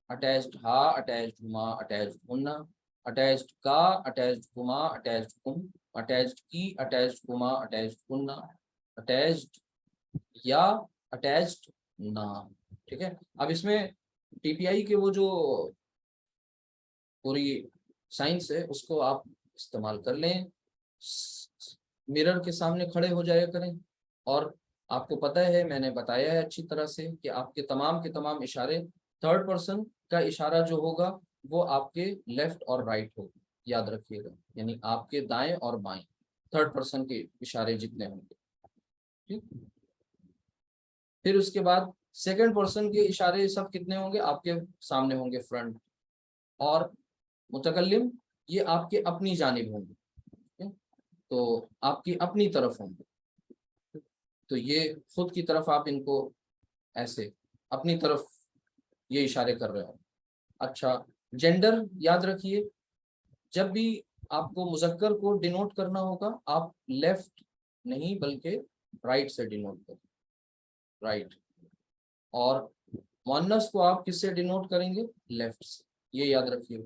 اٹیچڈ ہا، اٹیچڈ ہما، اٹیچڈ ہننا، اٹیچڈ کا، اٹیچڈ ہما، اٹیچڈ ہم، اٹیچڈ کی، اٹیچڈ ہما، اٹیچڈ ہننا، اٹیچڈ یا، اٹیچڈ نا، ٹھیک ہے. اب اس میں ٹی پی آئی کے وہ جو پوری سائنس ہے اس کو آپ استعمال کر لیں، مرر کے سامنے کھڑے ہو جایا کریں، اور آپ کو پتہ ہے میں نے بتایا ہے اچھی طرح سے کہ آپ کے تمام اشارے، تھرڈ پرسن کا اشارہ جو ہوگا وہ آپ کے لیفٹ اور رائٹ ہوگا، یاد رکھیے گا، یعنی آپ کے دائیں اور بائیں تھرڈ پرسن کے اشارے جتنے ہوں گے، ٹھیک. پھر اس کے بعد سیکنڈ پرسن کے اشارے سب کتنے ہوں گے؟ آپ کے سامنے ہوں گے، فرنٹ. اور متکلم یہ آپ کے اپنی جانب ہوں گے، تو آپ کی اپنی طرف ہوں گے، تو یہ خود کی طرف آپ ان کو ایسے اپنی طرف یہ اشارے کر رہے ہو. اچھا، جینڈر یاد رکھیے، جب بھی آپ کو مذکر کو ڈینوٹ کرنا ہوگا آپ لیفٹ نہیں بلکہ رائٹ سے ڈینوٹ کریں، رائٹ. اور مؤنث کو آپ کس سے ڈینوٹ کریں گے؟ لیفٹ سے، یہ یاد رکھیے.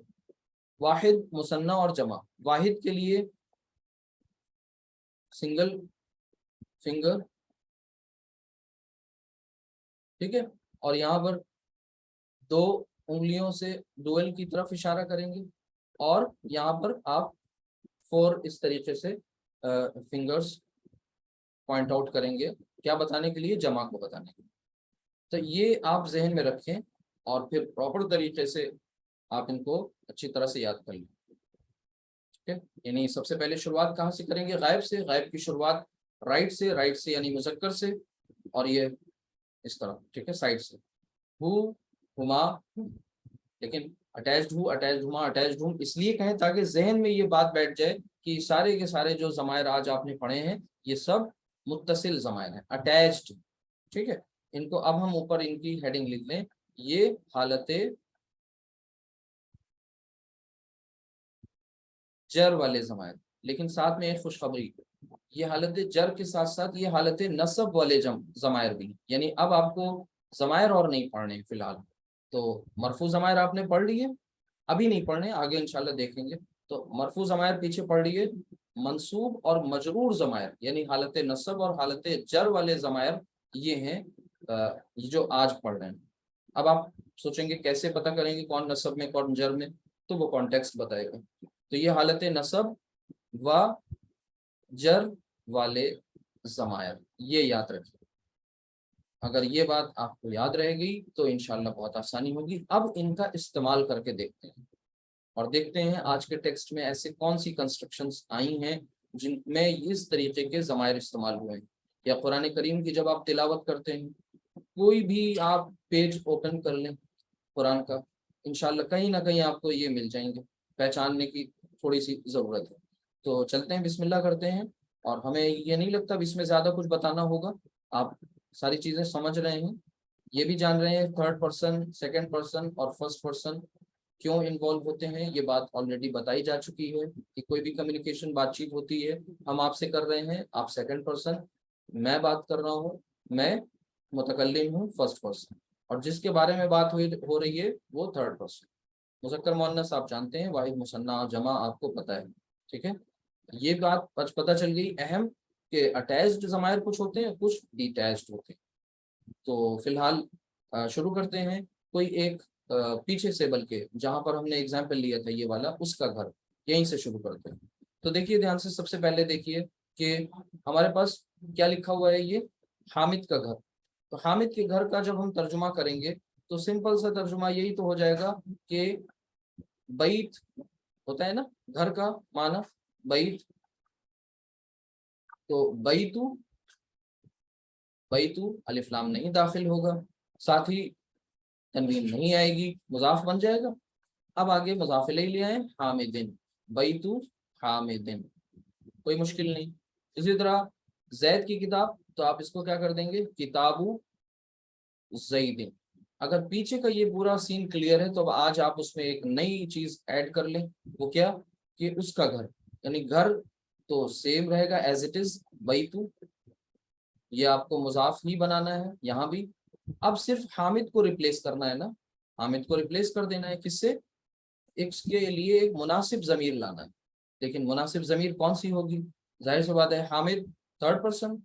واحد، مثنیٰ اور جمع. واحد کے لیے سنگل فنگر، ٹھیک ہے، اور یہاں پر 2 انگلیوں سے ڈوئل کی طرف اشارہ کریں گے، اور یہاں پر آپ 4 اس طریقے سے فنگرز پوائنٹ آؤٹ کریں گے، کیا بتانے کے لیے؟ جمع کو بتانے کے لیے. تو یہ آپ ذہن میں رکھیں اور پھر پراپر طریقے سے آپ ان کو اچھی طرح سے یاد کر لیں، ٹھیک ہے. یعنی سب سے پہلے شروعات کہاں سے کریں گے؟ غائب سے. غائب کی شروعات رائٹ سے، رائٹ سے یعنی مذکر سے، اور یہ اس طرح، ٹھیک ہے، سائڈ سے. ہو ہما، لیکن اٹیچڈ ہو، اٹیچڈ ہما، اٹیچڈ ہم اس لیے کہیں تاکہ ذہن میں یہ بات بیٹھ جائے کہ سارے کے سارے جو ضمائر آج آپ نے پڑھے ہیں یہ سب متصل ضمائر ہیں، اٹیچڈ، ٹھیک ہے. ان کو اب ہم اوپر ان کی ہیڈنگ لکھ لیں، یہ حالت جر والے ضمائر. لیکن ساتھ میں ایک خوشخبری، یہ حالت جر کے ساتھ ساتھ یہ حالت نصب والے ضمائر بھی، یعنی اب آپ کو ضمائر اور نہیں پڑھنے فی الحال. تو مرفوع ضمائر آپ نے پڑھ لیے، ابھی نہیں پڑھنے، آگے انشاءاللہ دیکھیں گے. تو مرفوع ضمائر پیچھے پڑھ لیے، منصوب اور مجرور ضمائر یعنی حالت نصب اور حالت جر والے ضمائر یہ ہیں جو آج پڑھ رہے ہیں. اب آپ سوچیں گے کیسے پتہ کریں گے کون نصب میں کون جر میں؟ تو وہ کانٹیکسٹ بتائے گا. تو یہ حالت نصب و جر والے ضمائر، یہ یاد رکھیں. اگر یہ بات آپ کو یاد رہے گی تو انشاءاللہ بہت آسانی ہوگی. اب ان کا استعمال کر کے دیکھتے ہیں اور دیکھتے ہیں آج کے ٹیکسٹ میں ایسے کون سی کنسٹرکشنز آئی ہیں جن میں اس طریقے کے ضمائر استعمال ہوئے ہیں. یا قرآن کریم کی جب آپ تلاوت کرتے ہیں، کوئی بھی آپ پیج اوپن کر لیں قرآن کا، انشاءاللہ کہیں نہ کہیں آپ کو یہ مل جائیں گے، پہچاننے کی تھوڑی سی ضرورت ہے۔ تو چلتے ہیں، بسم اللہ کرتے ہیں، اور ہمیں یہ نہیں لگتا اس میں زیادہ کچھ بتانا ہوگا، آپ ساری چیزیں سمجھ رہے ہیں، یہ بھی جان رہے ہیں تھرڈ پرسن، سیکنڈ پرسن اور فرسٹ پرسن کیوں انوالو ہوتے ہیں، یہ بات آلریڈی بتائی جا چکی ہے کہ کوئی بھی کمیونیکیشن بات چیت ہوتی ہے، ہم آپ سے کر رہے ہیں، آپ سیکنڈ پرسن، میں بات کر رہا ہوں، میں متکلم ہوں فرسٹ پرسن، اور جس کے بارے میں بات ہو رہی ہے وہ تھرڈ پرسن۔ مذکر مؤنث آپ جانتے ہیں، واحد مثنیٰ جمع آپ کو پتہ ہے، ٹھیک ہے، یہ بات پتہ چل گئی اہم کہ اٹیچڈ ضمائر کچھ ہوتے ہیں، کچھ ڈیٹیچڈ ہوتے ہیں۔ تو فی الحال شروع کرتے ہیں، کوئی ایک پیچھے سے، بلکہ جہاں پر ہم نے اگزامپل لیا تھا یہ والا، اس کا گھر، یہیں سے شروع کرتے ہیں۔ تو دیکھیے دھیان سے، سب سے پہلے دیکھیے کہ ہمارے پاس کیا لکھا ہوا ہے، یہ حامد کا گھر۔ تو حامد کے گھر کا جب ہم ترجمہ کریں گے تو سمپل سا ترجمہ یہی تو ہو جائے گا کہ بیت ہوتا ہے نا گھر کا معنی، بیت، تو بیتو الف لام نہیں داخل ہوگا، ساتھ ہی تنوین نہیں آئے گی، مضاف بن جائے گا۔ اب آگے مضاف الیہ لے آئیں، حامدن، بیتو حامدن، کوئی مشکل نہیں۔ اسی طرح زید کی کتاب، تو آپ اس کو کیا کر دیں گے، کتابو زیدن۔ اگر پیچھے کا یہ پورا سین کلیئر ہے تو اب آج آپ اس میں ایک نئی چیز ایڈ کر لیں، وہ کیا کہ اس کا گھر، یعنی گھر تو سیم رہے گا ایز اٹ از بیتو، یہ آپ کو مضاف ہی بنانا ہے یہاں بھی۔ اب صرف حامد کو ریپلیس کرنا ہے نا، حامد کو ریپلیس کر دینا ہے کس سے، اس کے لیے ایک مناسب ضمیر لانا ہے، لیکن مناسب ضمیر کون سی ہوگی، ظاہر سی بات ہے حامد تھرڈ پرسن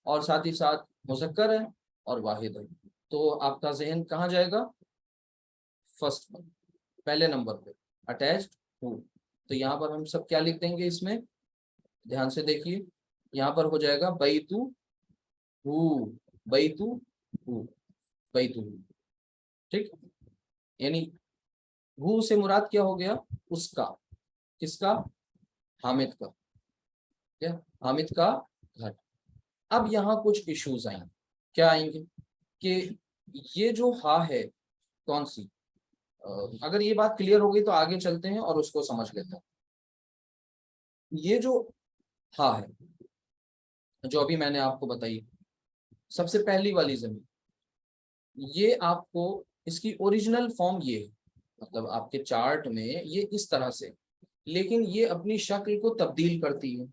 اور ساتھ ہی ساتھ مذکر ہے اور واحد ہے، تو آپ کا ذہن کہاں جائے گا، فرسٹ پر، پہلے نمبر پہ، اٹیچڈ ہو۔ تو یہاں پر ہم سب کیا لکھ دیں گے، اس میں دھیان سے دیکھیے، یہاں پر ہو جائے گا بیتو ہو، بیتو ہو، بیتو ہو، ٹھیک، یعنی ہو سے مراد کیا ہو گیا، اس کا، کس کا، حامد کا، کیا، حامد کا گھر۔ اب یہاں کچھ ایشوز آئیں، کیا آئیں گے کہ یہ جو ہا ہے کون سی، اگر یہ بات کلیئر ہو گئی تو آگے چلتے ہیں اور اس کو سمجھ لیتے ہیں۔ یہ جو ہا ہے جو ابھی میں نے آپ کو بتائی، سب سے پہلی والی زمین، یہ آپ کو اس کی اوریجنل فارم یہ ہے، مطلب آپ کے چارٹ میں یہ اس طرح سے، لیکن یہ اپنی شکل کو تبدیل کرتی ہے۔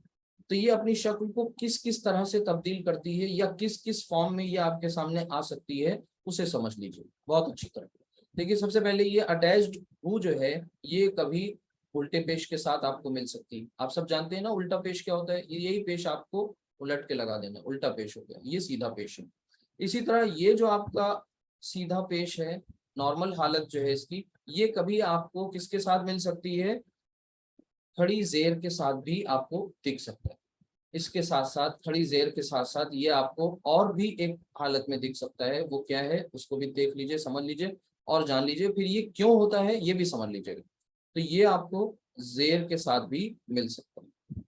تو یہ اپنی شکل کو کس طرح سے تبدیل کرتی ہے یا کس فارم میں یہ آپ کے سامنے آ سکتی ہے، اسے سمجھ لیجیے بہت اچھی طرح۔ دیکھیے سب سے پہلے یہ اٹیچڈ ہو جو ہے، یہ کبھی الٹے پیش کے ساتھ آپ کو مل سکتی ہے۔ آپ سب جانتے ہیں نا الٹا پیش کیا ہوتا ہے، یہی پیش آپ کو الٹ کے لگا دینا، الٹا پیش ہو گیا، یہ سیدھا پیش ہے۔ اسی طرح یہ جو آپ کا سیدھا پیش ہے، نارمل حالت جو ہے اس کی، یہ کبھی آپ کو کس کے ساتھ مل سکتی ہے، کھڑی زیر کے ساتھ بھی آپ کو دکھ سکتا ہے۔ اس کے ساتھ ساتھ کھڑی زیر کے ساتھ ساتھ یہ آپ کو اور بھی ایک حالت میں دکھ سکتا ہے، وہ کیا ہے اس کو بھی دیکھ لیجئے، سمجھ لیجئے اور جان لیجئے، پھر یہ کیوں ہوتا ہے یہ بھی سمجھ لیجئے گا۔ تو یہ آپ کو زیر کے ساتھ بھی مل سکتا ہے۔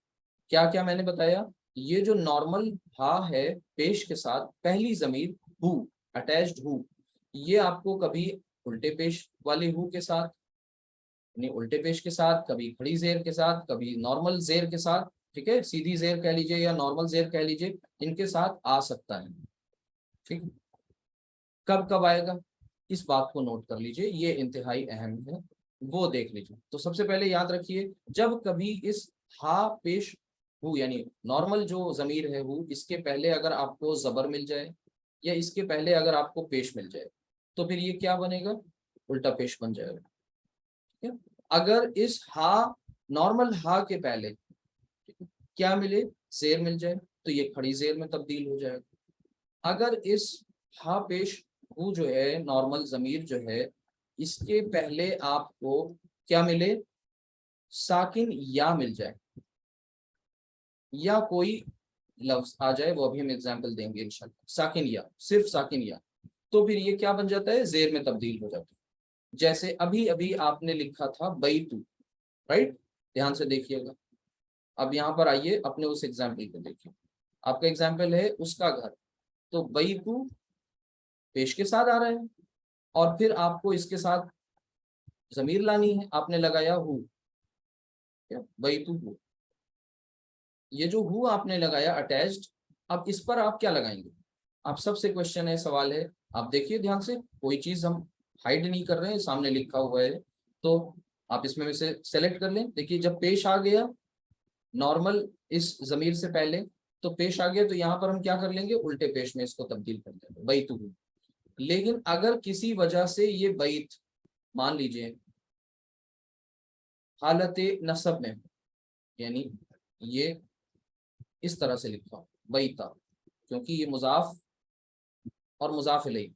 کیا کیا میں نے بتایا، یہ جو نارمل ہا ہے پیش کے ساتھ، پہلی ضمیر ہو، اٹیچڈ ہو، یہ آپ کو کبھی الٹے پیش والی ہو کے ساتھ، یعنی الٹے پیش کے ساتھ، کبھی کھڑی زیر کے ساتھ، کبھی نارمل زیر کے ساتھ، ٹھیک ہے، سیدھی زیر کہہ لیجئے یا نارمل زیر کہہ لیجئے، ان کے ساتھ آ سکتا ہے، ٹھیک۔ کب کب آئے گا اس بات کو نوٹ کر لیجئے، یہ انتہائی اہم ہے، وہ دیکھ لیجئے۔ تو سب سے پہلے یاد رکھیے، جب کبھی اس ہا پیش ہو، یعنی نارمل جو ضمیر ہے وہ، اس کے پہلے اگر آپ کو زبر مل جائے یا اس کے پہلے اگر آپ کو پیش مل جائے تو پھر یہ کیا بنے گا، الٹا پیش بن جائے گا۔ اگر اس ہا، نارمل ہا کے پہلے کیا ملے، زیر مل جائے تو یہ کھڑی زیر میں تبدیل ہو جائے گا۔ اگر اس ہا پیش ہو جو ہے، نارمل ضمیر جو ہے، اس کے پہلے آپ کو کیا ملے، ساکن یا مل جائے یا کوئی لفظ آ جائے، وہ ابھی ہم ایگزامپل دیں گے انشاءاللہ، ساکن یا، صرف ساکن یا، تو پھر یہ کیا بن جاتا ہے، زیر میں تبدیل ہو جاتا ہے۔ جیسے ابھی آپ نے لکھا تھا بیتو، رائٹ، دھیان سے دیکھیے گا۔ اب یہاں پر آئیے اپنے اس ایگزامپل کو دیکھیے، آپ کا ایگزامپل ہے اس کا گھر، تو بیتو پیش کے ساتھ آ رہا ہے، اور پھر آپ کو اس کے ساتھ ضمیر لانی ہے، آپ نے لگایا ہو، بیتو ہو، یہ جو ہو آپ نے لگایا اٹیچڈ، اب اس پر آپ کیا لگائیں گے؟ آپ سب سے کوشچن ہے، سوال ہے، آپ دیکھیے دھیان سے، کوئی چیز ہم ہائڈ نہیں کر رہے ہیں، سامنے لکھا ہوا ہے، تو آپ اس میں سے سیلیکٹ کر لیں۔ دیکھیے جب پیش آ گیا نارمل اس ضمیر سے پہلے، تو پیش آ گیا، تو یہاں پر ہم کیا کر لیں گے، الٹے پیش میں اس کو تبدیل کر دیں گے، بیت ہو۔ لیکن اگر کسی وجہ سے یہ بیت مان لیجئے حالت نصب میں، یعنی یہ اس طرح سے لکھا بیتا، کیونکہ یہ مضاف اور مضاف الیہ،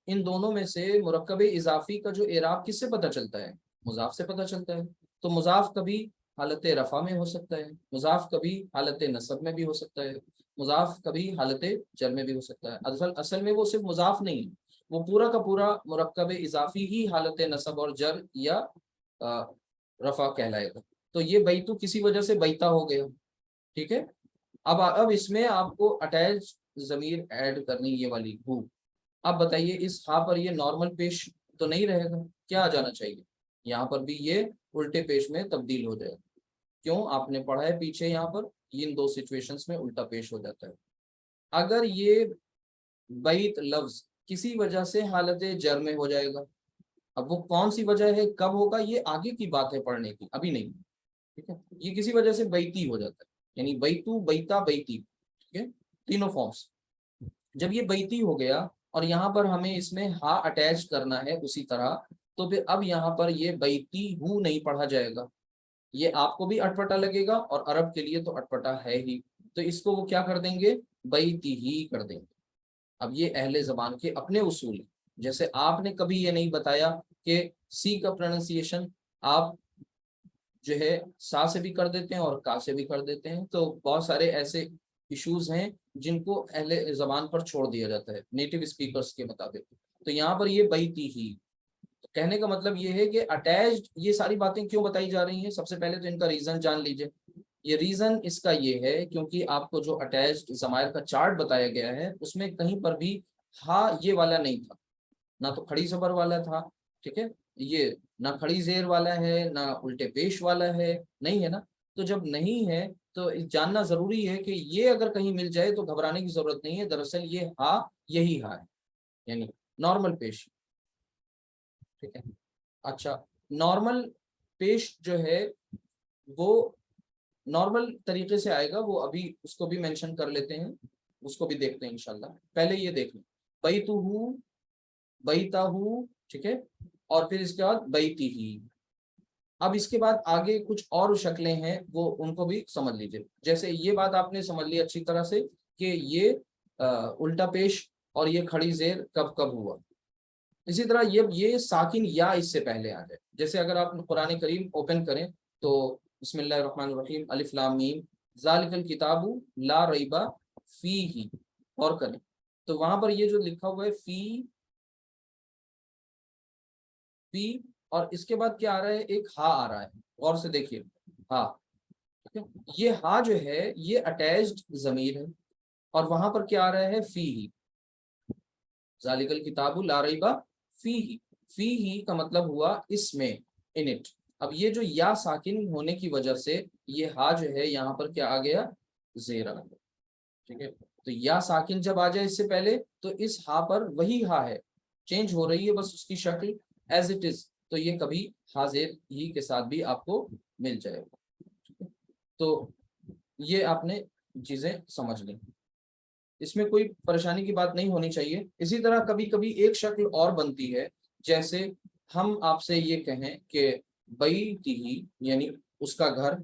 ان دونوں میں سے مرکب اضافی کا جو اعراب کس سے پتہ چلتا ہے؟ مضاف سے پتہ چلتا ہے۔ تو مضاف کبھی حالت رفع میں ہو سکتا ہے، مضاف کبھی حالت نصب میں بھی ہو سکتا ہے، مضاف کبھی حالت جر میں بھی ہو سکتا ہے۔ اصل میں وہ صرف مضاف نہیں ہے، وہ پورا کا پورا مرکب اضافی ہی حالت نصب اور جر یا رفع کہلائے گا۔ تو یہ بیتو کسی وجہ سے بیتا ہو گیا، ٹھیک ہے۔ اب اس میں آپ کو اٹیچ ضمیر ایڈ کرنی، یہ والی ہو۔ اب بتائیے اس ہاں پر یہ نارمل پیش تو نہیں رہے گا، کیا آ جانا چاہیے؟ یہاں پر بھی یہ الٹے پیش میں تبدیل ہو جائے گا۔ کیوں؟ آپ نے پڑھا ہے پیچھے، یہاں پر ان دو سچویشنز میں الٹا پیش ہو جاتا ہے۔ اگر یہ بیت لفظ کسی وجہ سے حالت جر میں ہو جائے گا، اب وہ کون سی وجہ ہے، کب ہوگا، یہ آگے کی بات ہے پڑھنے کی، ابھی نہیں، ٹھیک ہے۔ یہ کسی وجہ سے بیتی ہو جاتا ہے، یعنی بیتو، بیتا، بیتی، ٹھیک ہے، تینوں فارمز۔ جب یہ بیتی ہو گیا اور یہاں پر ہمیں اس میں ہا اٹیچ کرنا ہے اسی طرح، تو پھر اب یہاں پر یہ بیتی ہو نہیں پڑھا جائے گا، یہ آپ کو بھی اٹپٹا لگے گا اور عرب کے لیے تو اٹپٹا ہے ہی، تو اس کو وہ کیا کر دیں گے، بیتی ہی کر دیں گے۔ اب یہ اہل زبان کے اپنے اصول ہیں، جیسے آپ نے کبھی یہ نہیں بتایا کہ سی کا پروننسیشن آپ جو ہے سا سے بھی کر دیتے ہیں اور کا سے بھی کر دیتے ہیں، تو بہت سارے ایسے ایشوز ہیں جن کو اہل زبان پر چھوڑ دیا جاتا ہے نیٹو اسپیکرز کے مطابق۔ تو یہاں پر یہ بیتی ہی، کہنے کا مطلب یہ ہے کہ اٹیچڈ، یہ ساری باتیں کیوں بتائی جا رہی ہیں، سب سے پہلے تو ان کا ریزن جان لیجئے۔ یہ ریزن اس کا یہ ہے کیونکہ آپ کو جو اٹیچڈ ضمائر کا چارٹ بتایا گیا ہے اس میں کہیں پر بھی ہاں یہ والا نہیں تھا، نہ تو کھڑی زبر والا تھا، ٹھیک ہے، یہ نہ کھڑی زیر والا ہے، نہ الٹے پیش والا ہے، نہیں ہے نا۔ تو جب نہیں ہے تو جاننا ضروری ہے کہ یہ اگر کہیں مل جائے تو گھبرانے کی ضرورت نہیں ہے، دراصل یہ ہاں یہی ہاں ہے، یعنی نارمل پیش، ٹھیک ہے۔ اچھا، نارمل پیش جو ہے وہ نارمل طریقے سے آئے گا، وہ ابھی اس کو بھی مینشن کر لیتے ہیں، اس کو بھی دیکھتے ہیں انشاءاللہ۔ پہلے یہ دیکھ لیں، بیتو ہو، بیتا ہو، ٹھیک ہے، اور پھر اس کے بعد بیتی ہی۔ اب اس کے بعد آگے کچھ اور شکلیں ہیں، وہ ان کو بھی سمجھ لیجئے۔ جیسے یہ بات آپ نے سمجھ لی اچھی طرح سے کہ یہ الٹا پیش اور یہ کھڑی زیر کب کب ہوا۔ اسی طرح یہ ساکن یا اس سے پہلے آ جائے، جیسے اگر آپ قرآن کریم اوپن کریں تو بسم اللہ الرحمن الرحیم، الف لام میم، ذالک الکتاب لا ریبہ فیہ، اور کریں تو وہاں پر یہ جو لکھا ہوا ہے فی، اور اس کے بعد کیا آ رہا ہے، ایک ہا آ رہا ہے، غور سے دیکھیے، ہا، ٹھیک ہے۔ یہ ہا جو ہے یہ اٹیچڈ ضمیر ہے، اور وہاں پر کیا آ رہا ہے، فی ہی، ذالک الکتاب لا ریبہ فی ہی، فی ہی کا مطلب ہوا اس میں، ان اٹ۔ اب یہ جو یا ساکن ہونے کی وجہ سے یہ ہا جو ہے یہاں پر کیا آ گیا، زیر آ گیا، ٹھیک ہے۔ تو یا ساکن جب آ جائے اس سے پہلے تو اس ہا پر وہی ہا ہے، چینج ہو رہی ہے بس اس کی شکل ایز اٹ از، تو یہ کبھی حاضر ہی کے ساتھ بھی آپ کو مل جائے گا۔ تو یہ آپ نے چیزیں سمجھ لیں، اس میں کوئی پریشانی کی بات نہیں ہونی چاہیے۔ اسی طرح کبھی کبھی ایک شکل اور بنتی ہے، جیسے ہم آپ سے یہ کہیں کہ بیتی، یعنی اس کا گھر،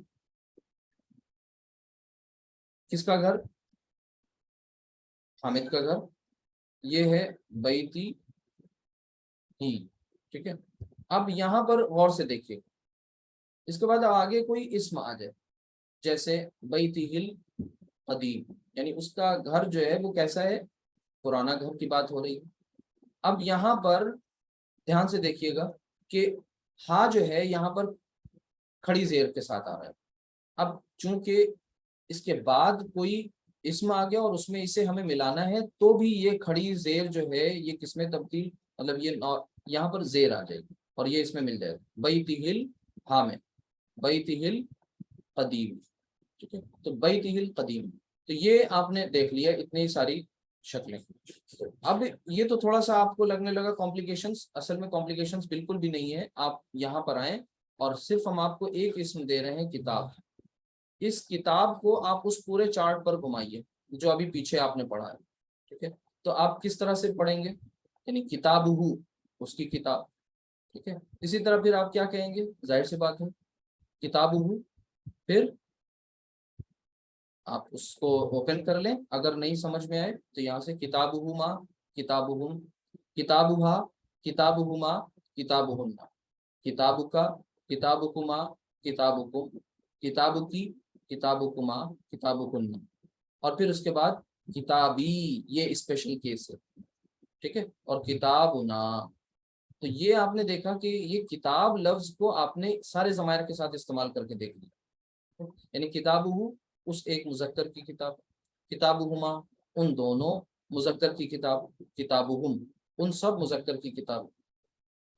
کس کا گھر، حامد کا گھر، یہ ہے بیتی ہی، ٹھیک ہے۔ اب یہاں پر غور سے دیکھیے، اس کے بعد آگے کوئی اسم آ جائے، جیسے بیتی ہل قدیم، یعنی اس کا گھر جو ہے وہ کیسا ہے، پرانا گھر کی بات ہو رہی ہے۔ اب یہاں پر دھیان سے دیکھیے گا کہ ہا جو ہے یہاں پر کھڑی زیر کے ساتھ آ رہا ہے۔ اب چونکہ اس کے بعد کوئی اسم آ گیا اور اس میں اسے ہمیں ملانا ہے تو بھی یہ کھڑی زیر جو ہے یہ کس میں تبدیل، مطلب یہ یہاں پر زیر آ جائے گی اور یہ اس میں مل جائے گا بیتہل، ہاں میں بیتہل قدیم، ٹھیک ہے، تو بیتہل قدیم، تو یہ آپ نے دیکھ لیا اتنی ساری شکلیں۔ اب یہ تو تھوڑا سا آپ کو لگنے لگا کمپلیکیشنز، اصل میں کمپلیکیشنز بالکل بھی نہیں ہے، آپ یہاں پر آئیں اور صرف ہم آپ کو ایک اسم دے رہے ہیں کتاب، اس کتاب کو آپ اس پورے چارٹ پر گھمائیے جو ابھی پیچھے آپ نے پڑھا ہے، ٹھیک ہے، تو آپ کس طرح سے پڑھیں گے، یعنی کتاب ہو اس کی کتاب، ٹھیک ہے، اسی طرح پھر آپ کیا کہیں گے، ظاہر سی بات ہے کتاب ہو، پھر آپ اس کو اوپن کر لیں، اگر نہیں سمجھ میں آئے تو یہاں سے کتاب ہما، کتاب ہم، کتاب ہا، کتاب ہما، کتاب ہننا، کتاب کا، کتاب کما، کتاب کم، کتاب کی، کتاب کما، کتاب کننا، اور پھر اس کے بعد کتابی، یہ اسپیشل کیس ہے، ٹھیک ہے، اور کتابنا، تو یہ آپ نے دیکھا کہ یہ کتاب لفظ کو آپ نے سارے ضمائر کے ساتھ استعمال کر کے دیکھ لیا، یعنی کتاب ہو اس ایک مذکر کی کتاب، کتاب ہما ان دونوں مذکر کی کتاب، کتاب ہم ان سب مذکر کی کتاب۔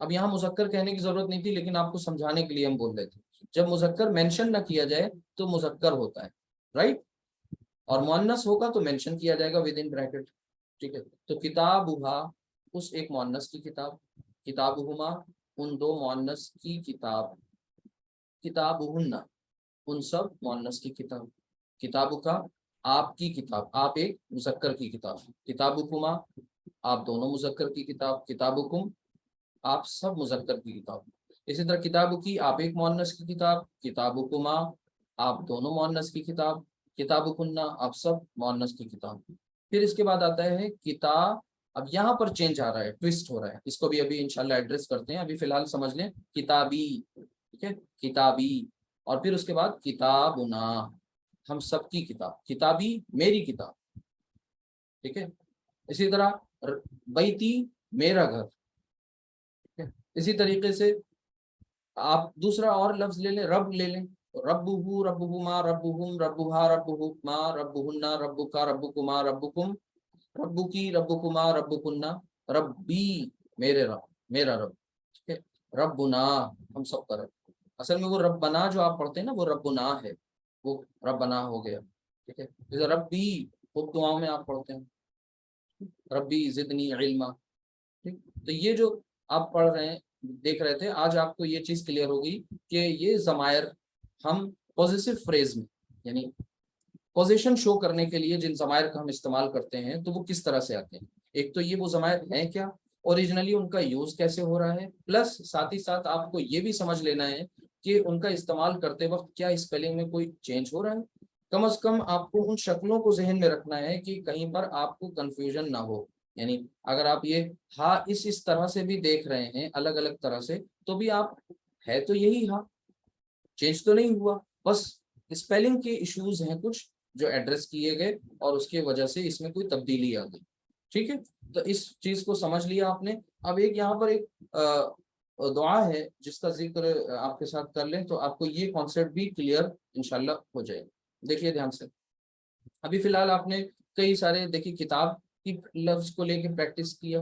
اب یہاں مذکر کہنے کی ضرورت نہیں تھی لیکن آپ کو سمجھانے کے لیے ہم بول رہے تھے، جب مذکر مینشن نہ کیا جائے تو مذکر ہوتا ہے، رائٹ، اور مؤنث ہوگا تو مینشن کیا جائے گا ود ان بریکٹ، ٹھیک ہے، تو کتاب اس ایک مؤنث کی کتاب، کتاب ہما ان دو مؤنث کی کتاب، کتاب ان سب مؤنث کی کتاب، کتاب کا آپ کی کتاب، آپ ایک مذکر کی کتاب، کتاب کما آپ دونوں مذکر کی کتاب، کتاب کم آپ سب مذکر کی کتاب، اسی طرح کتاب کی آپ ایک مؤنث کی کتاب، کتاب کما آپ دونوں مؤنث کی کتاب، کتاب کننا آپ سب مؤنث کی کتاب۔ پھر اس کے بعد آتا ہے کتاب، اب یہاں پر چینج آ رہا ہے، ٹوسٹ ہو رہا ہے، اس کو بھی ابھی انشاءاللہ ایڈریس کرتے ہیں، ابھی فی الحال سمجھ لیں کتابی، ٹھیک ہے، کتابی، اور پھر اس کے بعد کتابنا ہم سب کی کتاب، کتابی میری کتاب، ٹھیک ہے، اسی طرح بیتی میرا گھر، اسی طریقے سے آپ دوسرا اور لفظ لے لیں، رب لے لیں، رب ہو، رب ہما، رب ہم، رب ہا، رب ہما، رب ہننا، رب کا، رب کما، رب کم، رب کی، رب کما، رب کننا، ربی میرے رب، میرا رب، ٹھیک ہے، ربنا ہم سب کا رب، اصل میں وہ ربنا جو آپ پڑھتے ہیں نا وہ ربنا ہے، وہ ربنا ہو گیا، ٹھیک ہے، جیسے ربی خوب دعاؤں میں آپ پڑھتے ہیں ربی زدنی علما، ٹھیک، تو یہ جو آپ پڑھ رہے ہیں دیکھ رہے تھے، آج آپ کو یہ چیز کلیئر ہوگی کہ یہ ضمائر ہم پوزیسو فریز میں، یعنی پوزیشن شو کرنے کے لیے جن ضمائر کا ہم استعمال کرتے ہیں تو وہ کس طرح سے آتے ہیں، ایک تو یہ وہ ضمائر ہیں کیا، اوریجنلی ان کا یوز کیسے ہو رہا ہے، پلس ساتھ ہی ساتھ آپ کو یہ بھی سمجھ لینا ہے کہ ان کا استعمال کرتے وقت کیا اسپیلنگ میں کوئی چینج ہو رہا ہے، کم از کم آپ کو ان شکلوں کو ذہن میں رکھنا ہے کہ کہیں پر آپ کو کنفیوژن نہ ہو، یعنی اگر آپ یہ ہاں اس طرح سے بھی دیکھ رہے ہیں الگ الگ طرح سے تو بھی آپ ہے تو یہی ہاں، چینج تو نہیں ہوا، بس اسپیلنگ کے ایشوز ہیں کچھ جو ایڈریس کیے گئے اور اس کی وجہ سے اس میں کوئی تبدیلی آ گئی، ٹھیک ہے، تو اس چیز کو سمجھ لیا آپ نے۔ اب ایک یہاں پر ایک دعا ہے جس کا ذکر آپ کے ساتھ کر لیں تو آپ کو یہ کانسیپٹ بھی کلیئر انشاءاللہ ہو جائے گا، دیکھیے دھیان سے، ابھی فی الحال آپ نے کئی سارے دیکھیے کتاب کی لفظ کو لے کے پریکٹس کیا،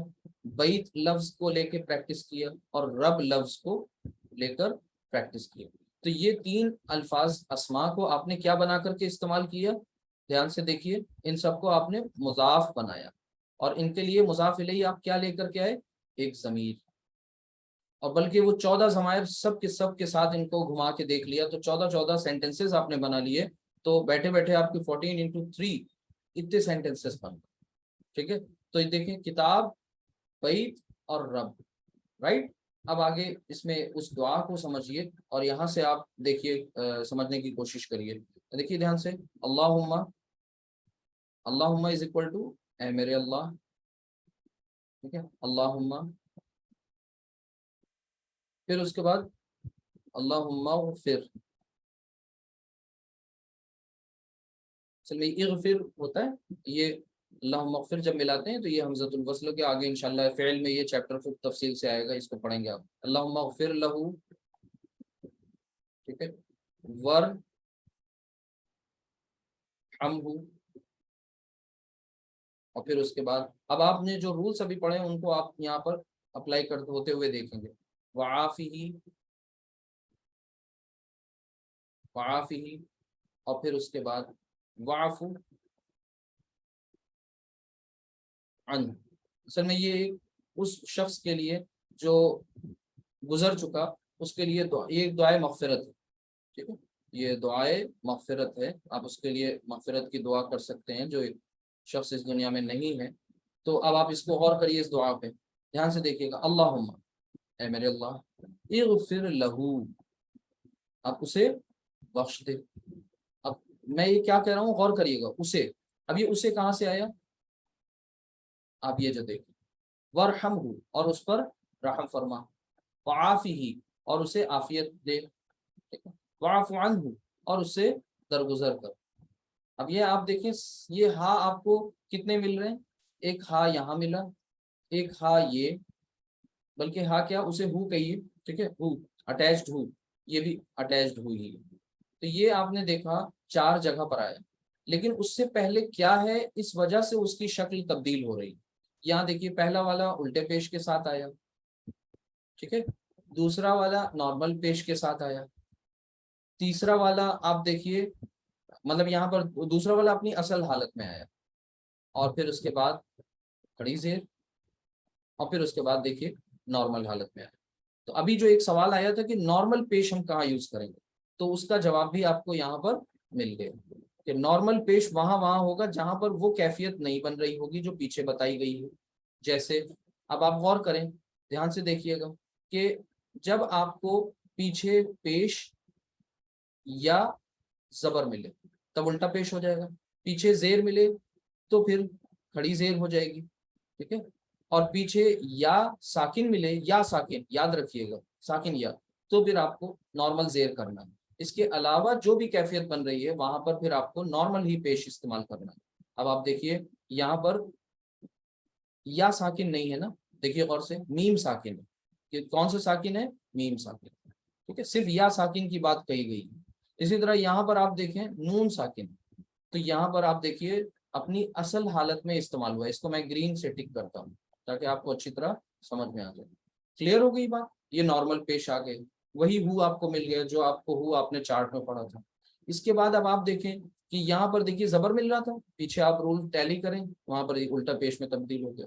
بیت لفظ کو لے کے پریکٹس کیا، اور رب لفظ کو لے کر پریکٹس کیا، تو یہ تین الفاظ اسماء کو آپ نے کیا بنا کر کے استعمال کیا، دھیان سے دیکھیے، ان سب کو آپ نے مضاف بنایا، اور ان کے لیے مضاف الیہ آپ کیا لے کر کے آئے، ایک ضمیر، اور بلکہ وہ 14 ضمائر سب کے ساتھ ان کو گھما کے دیکھ لیا تو 14 سینٹینسز آپ نے بنا لیے، تو بیٹھے بیٹھے آپ کی 14 × 3 اتنے سینٹینسز بن گئے، ٹھیک ہے، تو یہ دیکھیں کتاب، بیت اور رب، رائٹ، اب آگے اس میں اس دعا کو سمجھیے اور یہاں سے آپ دیکھیے سمجھنے کی کوشش کریے، دیکھیے دھیان سے، اللہم، اللہم از اکول ٹو اے میرے اللہ، ٹھیک ہے، اللہم، پھر اس کے بعد اللہم اغفر، چلیے اغفر ہوتا ہے یہ، اللہم اغفر جب ملاتے ہیں تو یہ حمزۃ الوصل کے آگے انشاءاللہ فعل میں یہ چیپٹر خوب تفصیل سے آئے گا، اس کو پڑھیں گے آپ، اللہم اغفر لہو، ٹھیک ہے، ور ہمہو، اور پھر اس کے بعد اب آپ نے جو رولس ابھی پڑھے ان کو آپ یہاں پر اپلائی کرتے ہوتے ہوئے دیکھیں گے. وعافی، وعافی، اور پھر اس کے بعد وعفو عنہ. اصل میں یہ اس شخص کے لیے جو گزر چکا اس کے لیے یہ ایک دعائے مغفرت ہے. ٹھیک ہے، یہ دعائے مغفرت ہے، آپ اس کے لیے مغفرت کی دعا کر سکتے ہیں جو شخص اس دنیا میں نہیں ہے. تو اب آپ اس کو غور کریے اس دعا پہ، دھیان سے دیکھیے گا. اللہم، اے میرے اللہ، اغفر لہو، آپ اسے بخش دے. اب میں یہ کیا کہہ رہا ہوں غور کریے گا، اسے. اب یہ اسے کہاں سے آیا؟ آپ یہ جو دیکھیں، ورحمہ، اور اس پر رحم فرما، وعافیہ، اور اسے عافیت دے، واعف عنہ، اور اس سے درگزر کر. اب یہ آپ دیکھیں، یہ ہاں آپ کو کتنے مل رہے ہیں؟ ایک ہاں یہاں ملا، ایک ہاں یہ، بلکہ ہاں کیا اسے ہو کہیے. ٹھیک ہے، ہو اٹیچڈ ہو، یہ بھی اٹیچڈ ہوئی. تو یہ آپ نے دیکھا 4 جگہ پر آیا، لیکن اس سے پہلے کیا ہے، اس وجہ سے اس کی شکل تبدیل ہو رہی. یہاں دیکھیے پہلا والا الٹے پیش کے ساتھ آیا، ٹھیک ہے، دوسرا والا نارمل پیش کے ساتھ آیا، تیسرا والا آپ دیکھیے مطلب یہاں پر دوسرا والا اپنی اصل حالت میں آیا، اور پھر اس کے بعد کھڑی زیر، اور پھر اس کے بعد دیکھیے نارمل حالت میں آیا. تو ابھی جو ایک سوال آیا تھا کہ نارمل پیش ہم کہاں یوز کریں گے، تو اس کا جواب بھی آپ کو یہاں پر مل گیا کہ نارمل پیش وہاں ہوگا جہاں پر وہ کیفیت نہیں بن رہی ہوگی جو پیچھے بتائی گئی ہے. جیسے اب آپ غور کریں، دھیان سے دیکھیے گا کہ جب آپ کو پیچھے پیش یا زبر ملے تب الٹا پیش ہو جائے گا، پیچھے زیر ملے تو پھر کھڑی زیر ہو جائے گی. ٹھیک ہے، اور پیچھے یا ساکن ملے، یا ساکن یاد رکھیے گا، ساکن یا، تو پھر آپ کو نارمل زیر کرنا ہے. اس کے علاوہ جو بھی کیفیت بن رہی ہے وہاں پر پھر آپ کو نارمل ہی پیش استعمال کرنا ہے. اب آپ دیکھیے یہاں پر یا ساکن نہیں ہے نا، دیکھیے غور سے، میم ساکن ہے. یہ کون سا ساکن ہے؟ میم ساکن. ٹھیک ہے، صرف یا ساکن کی بات کہی گئی. اسی طرح یہاں پر آپ دیکھیں نون ساکن، تو یہاں پر آپ دیکھیے اپنی اصل حالت میں استعمال ہوا ہے. اس کو میں گرین سے ٹک کرتا ہوں تاکہ آپ کو اچھی طرح سمجھ میں آ جائے. کلیئر ہو گئی بات؟ یہ نارمل پیش آ گئے، وہی ہو آپ کو مل گیا جو آپ کو ہو آپ نے چارٹ میں پڑھا تھا. اس کے بعد اب آپ دیکھیں کہ یہاں پر دیکھیے زبر مل رہا تھا، پیچھے آپ رول ٹیلی کریں وہاں پر الٹا پیش میں تبدیل ہو گیا.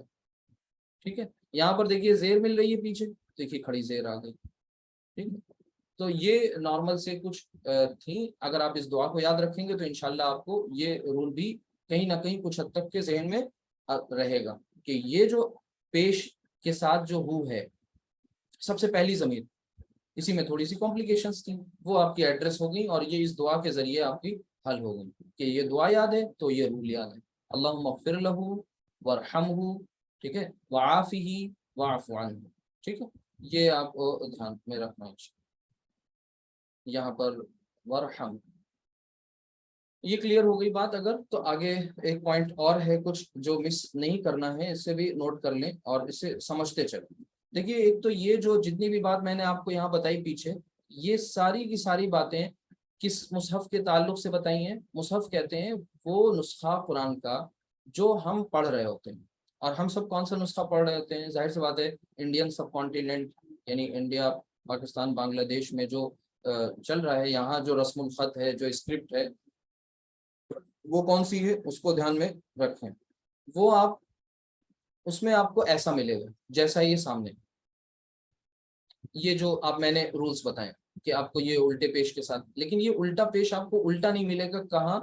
ٹھیک ہے، یہاں پر دیکھیے زیر مل رہی ہے پیچھے، دیکھیے کھڑی زیر آ گئی. ٹھیک ہے، تو یہ نارمل سے کچھ تھی. اگر آپ اس دعا کو یاد رکھیں گے تو انشاءاللہ آپ کو یہ رول بھی کہیں نہ کہیں کچھ حد تک کے ذہن میں رہے گا کہ یہ جو پیش کے ساتھ جو ہو ہے سب سے پہلی ضمیر، اسی میں تھوڑی سی کمپلیکیشنز تھیں، وہ آپ کی ایڈریس ہو گئی، اور یہ اس دعا کے ذریعے آپ کی حل ہو گئی کہ یہ دعا یاد ہے تو یہ رول یاد ہے. اللہم اغفر لہ ورحمہ، ٹھیک ہے، وعافہ واعف عنہ. ٹھیک ہے، یہ آپ دھیان میں رکھنا ہے. یہاں پر ورحم، یہ کلیئر ہو گئی بات. اگر تو آگے ایک پوائنٹ اور ہے کچھ جو مس نہیں کرنا ہے، اس سے بھی نوٹ کر لیں اور اس سے سمجھتے چلیں. دیکھیے ایک تو یہ جو جتنی بھی بات میں نے آپ کو یہاں بتائی پیچھے، یہ ساری کی ساری باتیں کس مصحف کے تعلق سے بتائی ہیں؟ مصحف کہتے ہیں وہ نسخہ قرآن کا جو ہم پڑھ رہے ہوتے ہیں. اور ہم سب کون سا نسخہ پڑھ رہے ہوتے ہیں؟ ظاہر سی بات ہے انڈین سب کانٹیننٹ، یعنی انڈیا، پاکستان، بنگلہ دیش میں جو چل رہا ہے، یہاں جو رسم الخط ہے، جو اسکرپٹ ہے، وہ کون سی ہے اس کو دھیان میں رکھیں. وہ آپ اس میں آپ کو ایسا ملے گا جیسا یہ سامنے، یہ جو آپ میں نے رولز بتائے کہ آپ کو یہ الٹے پیش کے ساتھ، لیکن یہ الٹا پیش آپ کو الٹا نہیں ملے گا. کہاں؟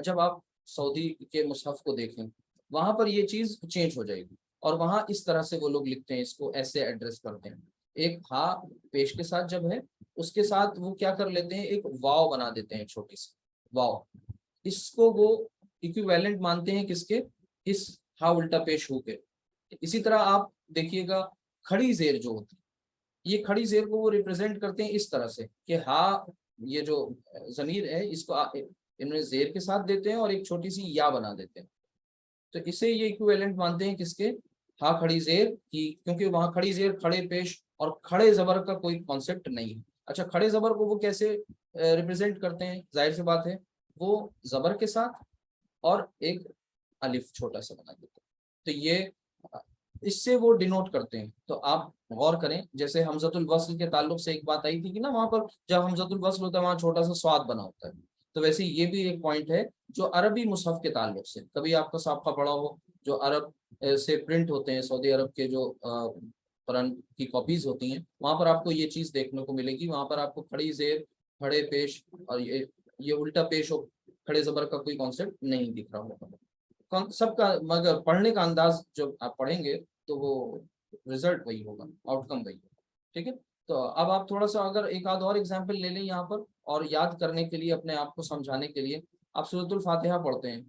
جب آپ سعودی کے مصحف کو دیکھیں وہاں پر یہ چیز چینج ہو جائے گی، اور وہاں اس طرح سے وہ لوگ لکھتے ہیں، اس کو ایسے ایڈریس کرتے ہیں. ایک ہاں پیش کے ساتھ جب ہے، اس کے ساتھ وہ کیا کر لیتے ہیں، ایک واو بنا دیتے ہیں، چھوٹی سی واو. اس کو وہ ایکویویلنٹ مانتے ہیں کس کے؟ اس ہاں الٹا پیش ہو کے. اسی طرح آپ دیکھیے گا کھڑی زیر جو ہوتی ہے، یہ کھڑی زیر کو وہ ریپرزینٹ کرتے ہیں اس طرح سے کہ ہاں، یہ جو ضمیر ہے اس کو انہیں زیر کے ساتھ دیتے ہیں اور ایک چھوٹی سی یا بنا دیتے ہیں. تو اسے یہ ایکویلنٹ مانتے ہیں کس کے؟ ہاں کھڑی زیر کی، کیونکہ وہاں کھڑی زیر، کھڑے پیش اور کھڑے زبر کا کوئی کانسیپٹ نہیں ہے. اچھا، کھڑے زبر کو وہ کیسے ریپرزینٹ کرتے ہیں؟ ظاہر سی بات ہے وہ زبر کے ساتھ اور ایک الف چھوٹا سا بنا دیتے ہیں، تو یہ اس سے وہ ڈینوٹ کرتے ہیں. تو آپ غور کریں، جیسے حمزۃ الوصل کے تعلق سے ایک بات آئی تھی کہ نا وہاں پر جب حمزۃ الوصل ہوتا ہے وہاں چھوٹا سا سواد بنا ہوتا ہے. تو ویسے یہ بھی ایک پوائنٹ ہے جو عربی مصحف کے تعلق سے کبھی آپ کا سابقہ پڑا ہو، جو عرب سے پرنٹ ہوتے ہیں، سعودی عرب کے جو قرآن کی کاپیز ہوتی ہیں، وہاں پر آپ کو یہ چیز دیکھنے کو ملے گی. وہاں پر آپ کو کھڑی زیر، کھڑے پیش، اور یہ الٹا پیش ہو کھڑے زبر کا کوئی کانسیپٹ نہیں دکھ رہا ہوگا سب کا، مگر پڑھنے کا انداز جب آپ پڑھیں گے تو وہ رزلٹ وہی ہوگا، آؤٹ کم وہی ہوگا. ٹھیک ہے، تو اب آپ تھوڑا سا اگر ایک آدھ اور ایگزامپل لے لیں یہاں پر، اور یاد کرنے کے لیے اپنے آپ کو سمجھانے کے لیے آپ سورۃ الفاتحہ پڑھتے ہیں.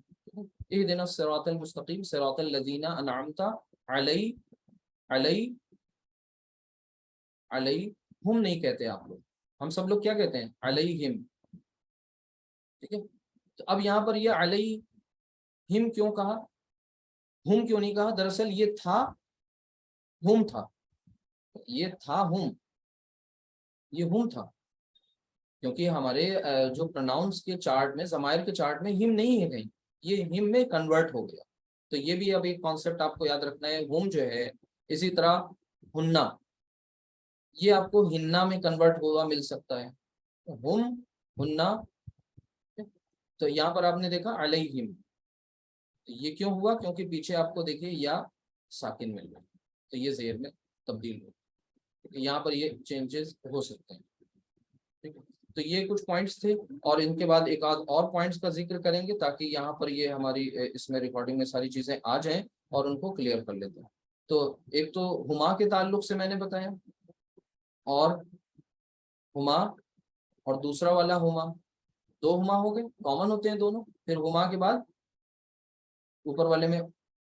اہدنا الصراط المستقیم صراط الذین انعمت علیہم ہم نہیں کہتے آپ لوگ، ہم سب لوگ کیا کہتے ہیں؟ علیہم. ٹھیک ہے، تو اب یہاں پر یہ علیہم کیوں کہا، ہم کیوں نہیں کہا؟ دراصل یہ تھا ہم تھا، یہ تھا ہم، یہ ہم تھا، کیونکہ ہمارے جو پروناؤنس کے چارٹ میں، ضمائر کے چارٹ میں ہم نہیں ہے کہیں، یہ ہم میں کنورٹ ہو گیا. تو یہ بھی اب ایک کانسیپٹ آپ کو یاد رکھنا ہے. ہم جو ہے، اسی طرح ہننا، یہ آپ کو ہننا میں کنورٹ ہوا مل سکتا ہے، ہم ہننا. تو یہاں پر آپ نے دیکھا علیہم، یہ کیوں ہوا؟ کیونکہ پیچھے آپ کو دیکھیے یا ساکن مل گیا، تو یہ زیر میں تبدیل ہو، یہاں پر یہ چینجز ہو سکتے ہیں. ٹھیک ہے، تو یہ کچھ پوائنٹس تھے، اور ان کے بعد ایک آدھ اور پوائنٹس کا ذکر کریں گے تاکہ یہاں پر یہ ہماری اس میں ریکارڈنگ میں ساری چیزیں آ جائیں اور ان کو کلیئر کر لیتے ہیں. تو ایک تو ہما کے تعلق سے میں نے بتایا، اور ہما اور دوسرا والا ہما، دو ہما ہو گئے، کامن ہوتے ہیں دونوں. پھر ہما کے بعد اوپر والے میں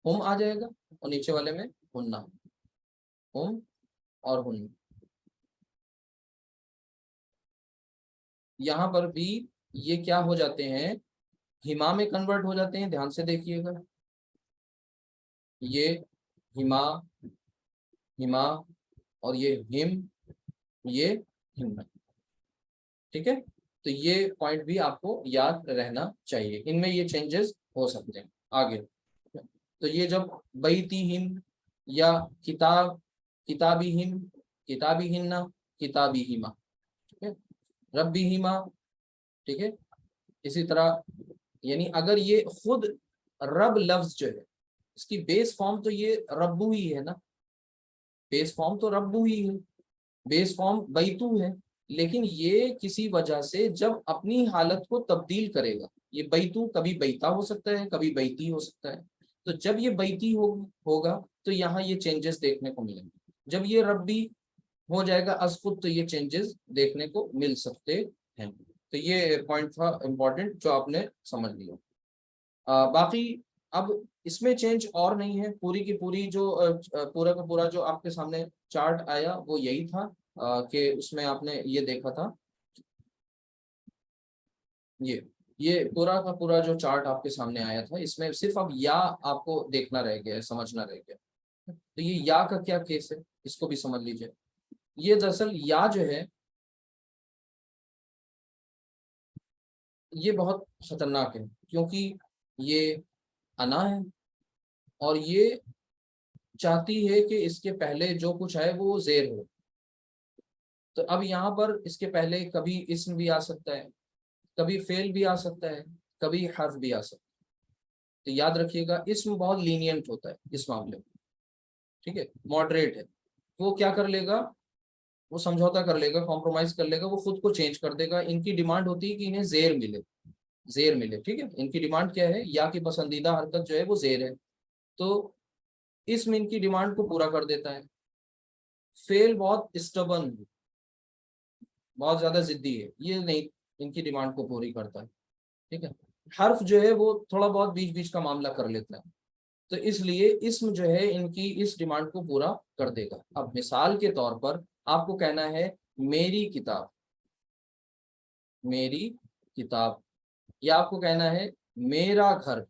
ہم آ جائے گا اور نیچے والے میں ہننا، ہم اور ہن. یہاں پر بھی یہ کیا ہو جاتے ہیں؟ ہما میں کنورٹ ہو جاتے ہیں. دھیان سے دیکھیے گا، یہ ہما، ہما، اور یہ ہم، یہ ہم. ٹھیک ہے، تو یہ پوائنٹ بھی آپ کو یاد رہنا چاہیے، ان میں یہ چینجز ہو سکتے ہیں. آگے تو یہ جب بیتی ہم یا کتابی ہم، کتابی ہننا، کتابی ہما، ٹھیک ہے، ربی ہما. ٹھیک ہے، اسی طرح یعنی اگر یہ خود رب لفظ جو ہے، اس کی بیس فارم تو یہ ربو ہی ہے نا، بیس فارم تو ربو ہی ہے، بیس فارم بیتو ہے، لیکن یہ کسی وجہ سے جب اپنی حالت کو تبدیل کرے گا، یہ بیتو کبھی بیتا ہو سکتا ہے، کبھی بیتی ہو سکتا ہے. تو جب یہ بیتی ہوگا تو یہاں یہ چینجز دیکھنے کو ملیں گے. جب یہ ربی ہو جائے گا از خود تو یہ چینجز دیکھنے کو مل سکتے ہیں. تو یہ پوائنٹ تھا امپورٹنٹ جو آپ نے سمجھ لیا. باقی اب اس میں چینج اور نہیں ہے، پوری کی پوری جو پورا کا پورا جو آپ کے سامنے چارٹ آیا وہ یہی تھا کہ اس میں آپ نے یہ دیکھا تھا، یہ پورا کا پورا جو چارٹ آپ کے سامنے آیا تھا، اس میں صرف اب یا آپ کو دیکھنا رہ گیا ہے، سمجھنا رہ گیا. تو یہ یا کا کیا کیس ہے اس کو بھی سمجھ لیجئے. یہ دراصل یا جو ہے یہ بہت خطرناک ہے، کیونکہ یہ انا ہے اور یہ چاہتی ہے کہ اس کے پہلے جو کچھ ہے وہ زیر ہو. تو اب یہاں پر اس کے پہلے کبھی اسم بھی آ سکتا ہے، کبھی فعل بھی آ سکتا ہے، کبھی حرف بھی آ سکتا ہے. تو یاد رکھیے گا اسم بہت لینینٹ ہوتا ہے اس معاملے میں. ٹھیک ہے، ماڈریٹ ہے. وہ کیا کر لے گا؟ وہ سمجھوتا کر لے گا، کمپرومائز کر لے گا، وہ خود کو چینج کر دے گا. ان کی ڈیمانڈ ہوتی ہے کہ انہیں زیر ملے، زیر ملے. ٹھیک ہے، ان کی ڈیمانڈ کیا ہے؟ یا کی پسندیدہ حرکت جو ہے وہ زیر ہے. تو اسم ان کی ڈیمانڈ کو پورا کر دیتا ہے. فعل بہت اسٹبن، بہت زیادہ ضدی ہے، یہ نہیں ان کی ڈیمانڈ کو پوری کرتا ہے. ٹھیک ہے، حرف جو ہے وہ تھوڑا بہت بیچ بیچ کا معاملہ کر لیتا ہے. تو اس لیے اسم جو ہے ان کی اس ڈیمانڈ کو پورا کر دے گا. اب مثال کے طور پر آپ کو کہنا ہے میری کتاب، میری کتاب، یا آپ کو کہنا ہے میرا گھر.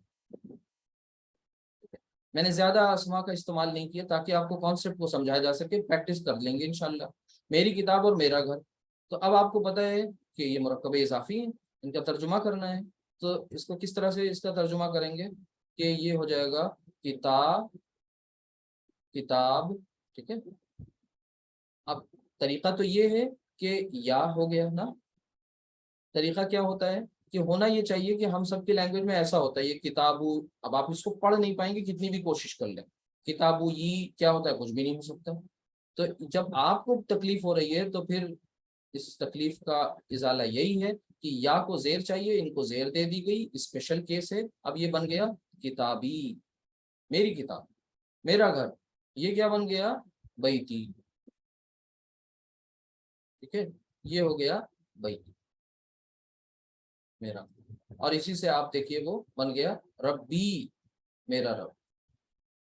میں نے زیادہ اسما کا استعمال نہیں کیا تاکہ آپ کو کانسیپٹ کو سمجھایا جا سکے، پریکٹس کر لیں گے انشاءاللہ. میری کتاب اور میرا گھر. تو اب آپ کو پتہ ہے کہ یہ مرکب اضافی ہیں، ان کا ترجمہ کرنا ہے. تو اس کو کس طرح سے اس کا ترجمہ کریں گے؟ کہ یہ ہو جائے گا کتاب، کتاب، ٹھیک ہے. اب طریقہ تو یہ ہے کہ یا ہو گیا نا. طریقہ کیا ہوتا ہے کہ ہونا یہ چاہیے کہ ہم سب کی لینگویج میں ایسا ہوتا ہے یہ کتابو. اب آپ اس کو پڑھ نہیں پائیں گے کتنی بھی کوشش کر لیں. کتابو یہ کیا ہوتا ہے؟ کچھ بھی نہیں ہو سکتا. تو جب آپ کو تکلیف ہو رہی ہے تو پھر اس تکلیف کا ازالہ یہی ہے کہ یا کو زیر چاہیے، ان کو زیر دے دی گئی، اسپیشل کیس ہے. اب یہ بن گیا کتابی، میری کتاب، میرا گھر. یہ کیا بن گیا؟ بیتی. ٹھیک ہے، یہ ہو گیا بیتی، میرا. اور اسی سے آپ دیکھیے وہ بن گیا ربی، میرا رب.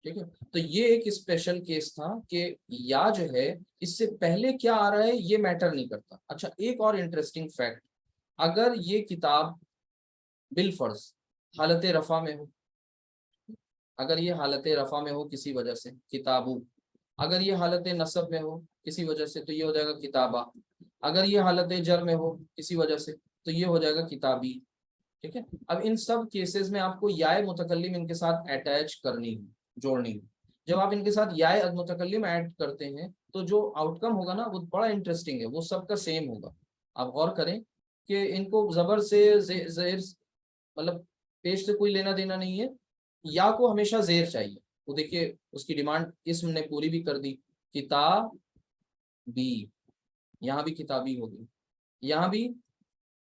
ٹھیک ہے. تو یہ ایک اسپیشل کیس تھا کہ یا جو ہے اس سے پہلے کیا آ رہا ہے یہ میٹر نہیں کرتا. اچھا ایک اور انٹرسٹنگ فیکٹ، اگر یہ کتاب بالفرض حالت رفع میں ہو، اگر یہ حالت رفع میں ہو کسی وجہ سے کتابو، اگر یہ حالت نصب میں ہو کسی وجہ سے تو یہ ہو جائے گا کتابہ، اگر یہ حالت جر میں ہو کسی وجہ سے تو یہ ہو جائے گا کتابی. ٹھیک ہے. اب ان سب کیسز میں آپ کو یائے متکلم ان کے ساتھ اٹیچ کرنی ہے، جوڑنی ہے. جب آپ ان کے ساتھ یائے متکلم ایڈ کرتے ہیں تو جو آؤٹ کم ہوگا نا وہ بڑا انٹرسٹنگ ہے، وہ سب کا سیم ہوگا. آپ غور کریں کہ ان کو زبر سے زیر مطلب پیش سے کوئی لینا دینا نہیں ہے. یا کو ہمیشہ زیر چاہیے. تو دیکھیے اس کی ڈیمانڈ اسم نے پوری بھی کر دی. کتاب بھی، یہاں بھی کتابی ہو گئی، یہاں بھی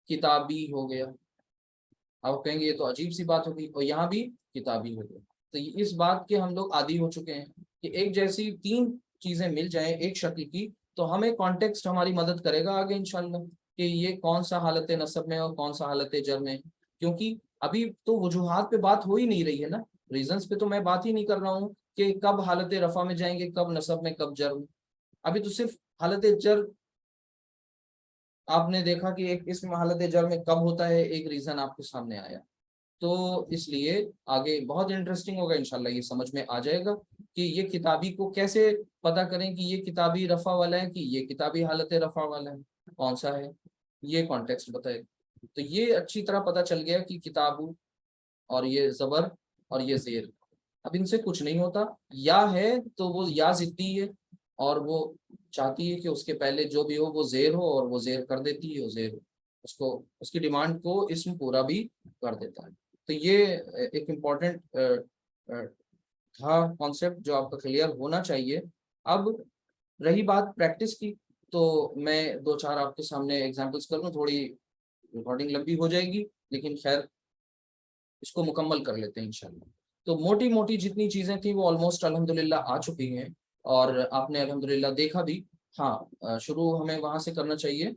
کتابی ہو گیا. آپ کہیں گے یہ تو عجیب سی بات ہوگی، اور یہاں بھی کتابی ہو گیا. تو اس بات کے ہم لوگ عادی ہو چکے ہیں کہ ایک جیسی تین چیزیں مل جائیں ایک شکل کی تو ہمیں کانٹیکسٹ ہماری مدد کرے گا آگے انشاءاللہ کہ یہ کون سا حالت نصب میں اور کون سا حالت جر میں. کیونکہ ابھی تو وجوہات پہ بات ہو ہی نہیں رہی ہے نا، ریزنس پہ تو میں بات ہی نہیں کر رہا ہوں کہ کب حالت رفع میں جائیں گے، کب نصب میں، کب جر میں. ابھی تو صرف حالت جر آپ نے دیکھا کہ ایک اسم حالت جر میں کب ہوتا ہے، ایک ریزن آپ کے سامنے آیا. تو اس لیے آگے بہت انٹرسٹنگ ہوگا انشاءاللہ، یہ سمجھ میں آ جائے گا کہ یہ کتابی کو کیسے پتہ کریں کہ یہ کتابی رفع والا ہے کہ یہ کتابی حالت رفع والا ہے، کون سا ہے، یہ کانٹیکسٹ بتائے. تو یہ اچھی طرح پتہ چل گیا کہ کتابو اور یہ زبر اور یہ زیر، اب ان سے کچھ نہیں ہوتا. یا ہے تو وہ یا ضدی ہے اور وہ چاہتی ہے کہ اس کے پہلے جو بھی ہو وہ زیر ہو، اور وہ زیر کر دیتی ہے، وہ زیر اس کو اس کی ڈیمانڈ کو اسم پورا بھی کر دیتا ہے. تو یہ ایک امپورٹنٹ تھا کانسیپٹ جو آپ کا کلیئر ہونا چاہیے. اب رہی بات پریکٹس کی تو میں دو چار آپ کے سامنے ایگزامپلس کر لوں، تھوڑی ریکارڈنگ لمبی ہو جائے گی لیکن خیر اس کو مکمل کر لیتے ہیں انشاءاللہ. تو موٹی موٹی جتنی چیزیں تھیں وہ آلموسٹ الحمدللہ آ چکی ہیں اور آپ نے الحمدللہ دیکھا بھی. ہاں شروع ہمیں وہاں سے کرنا چاہیے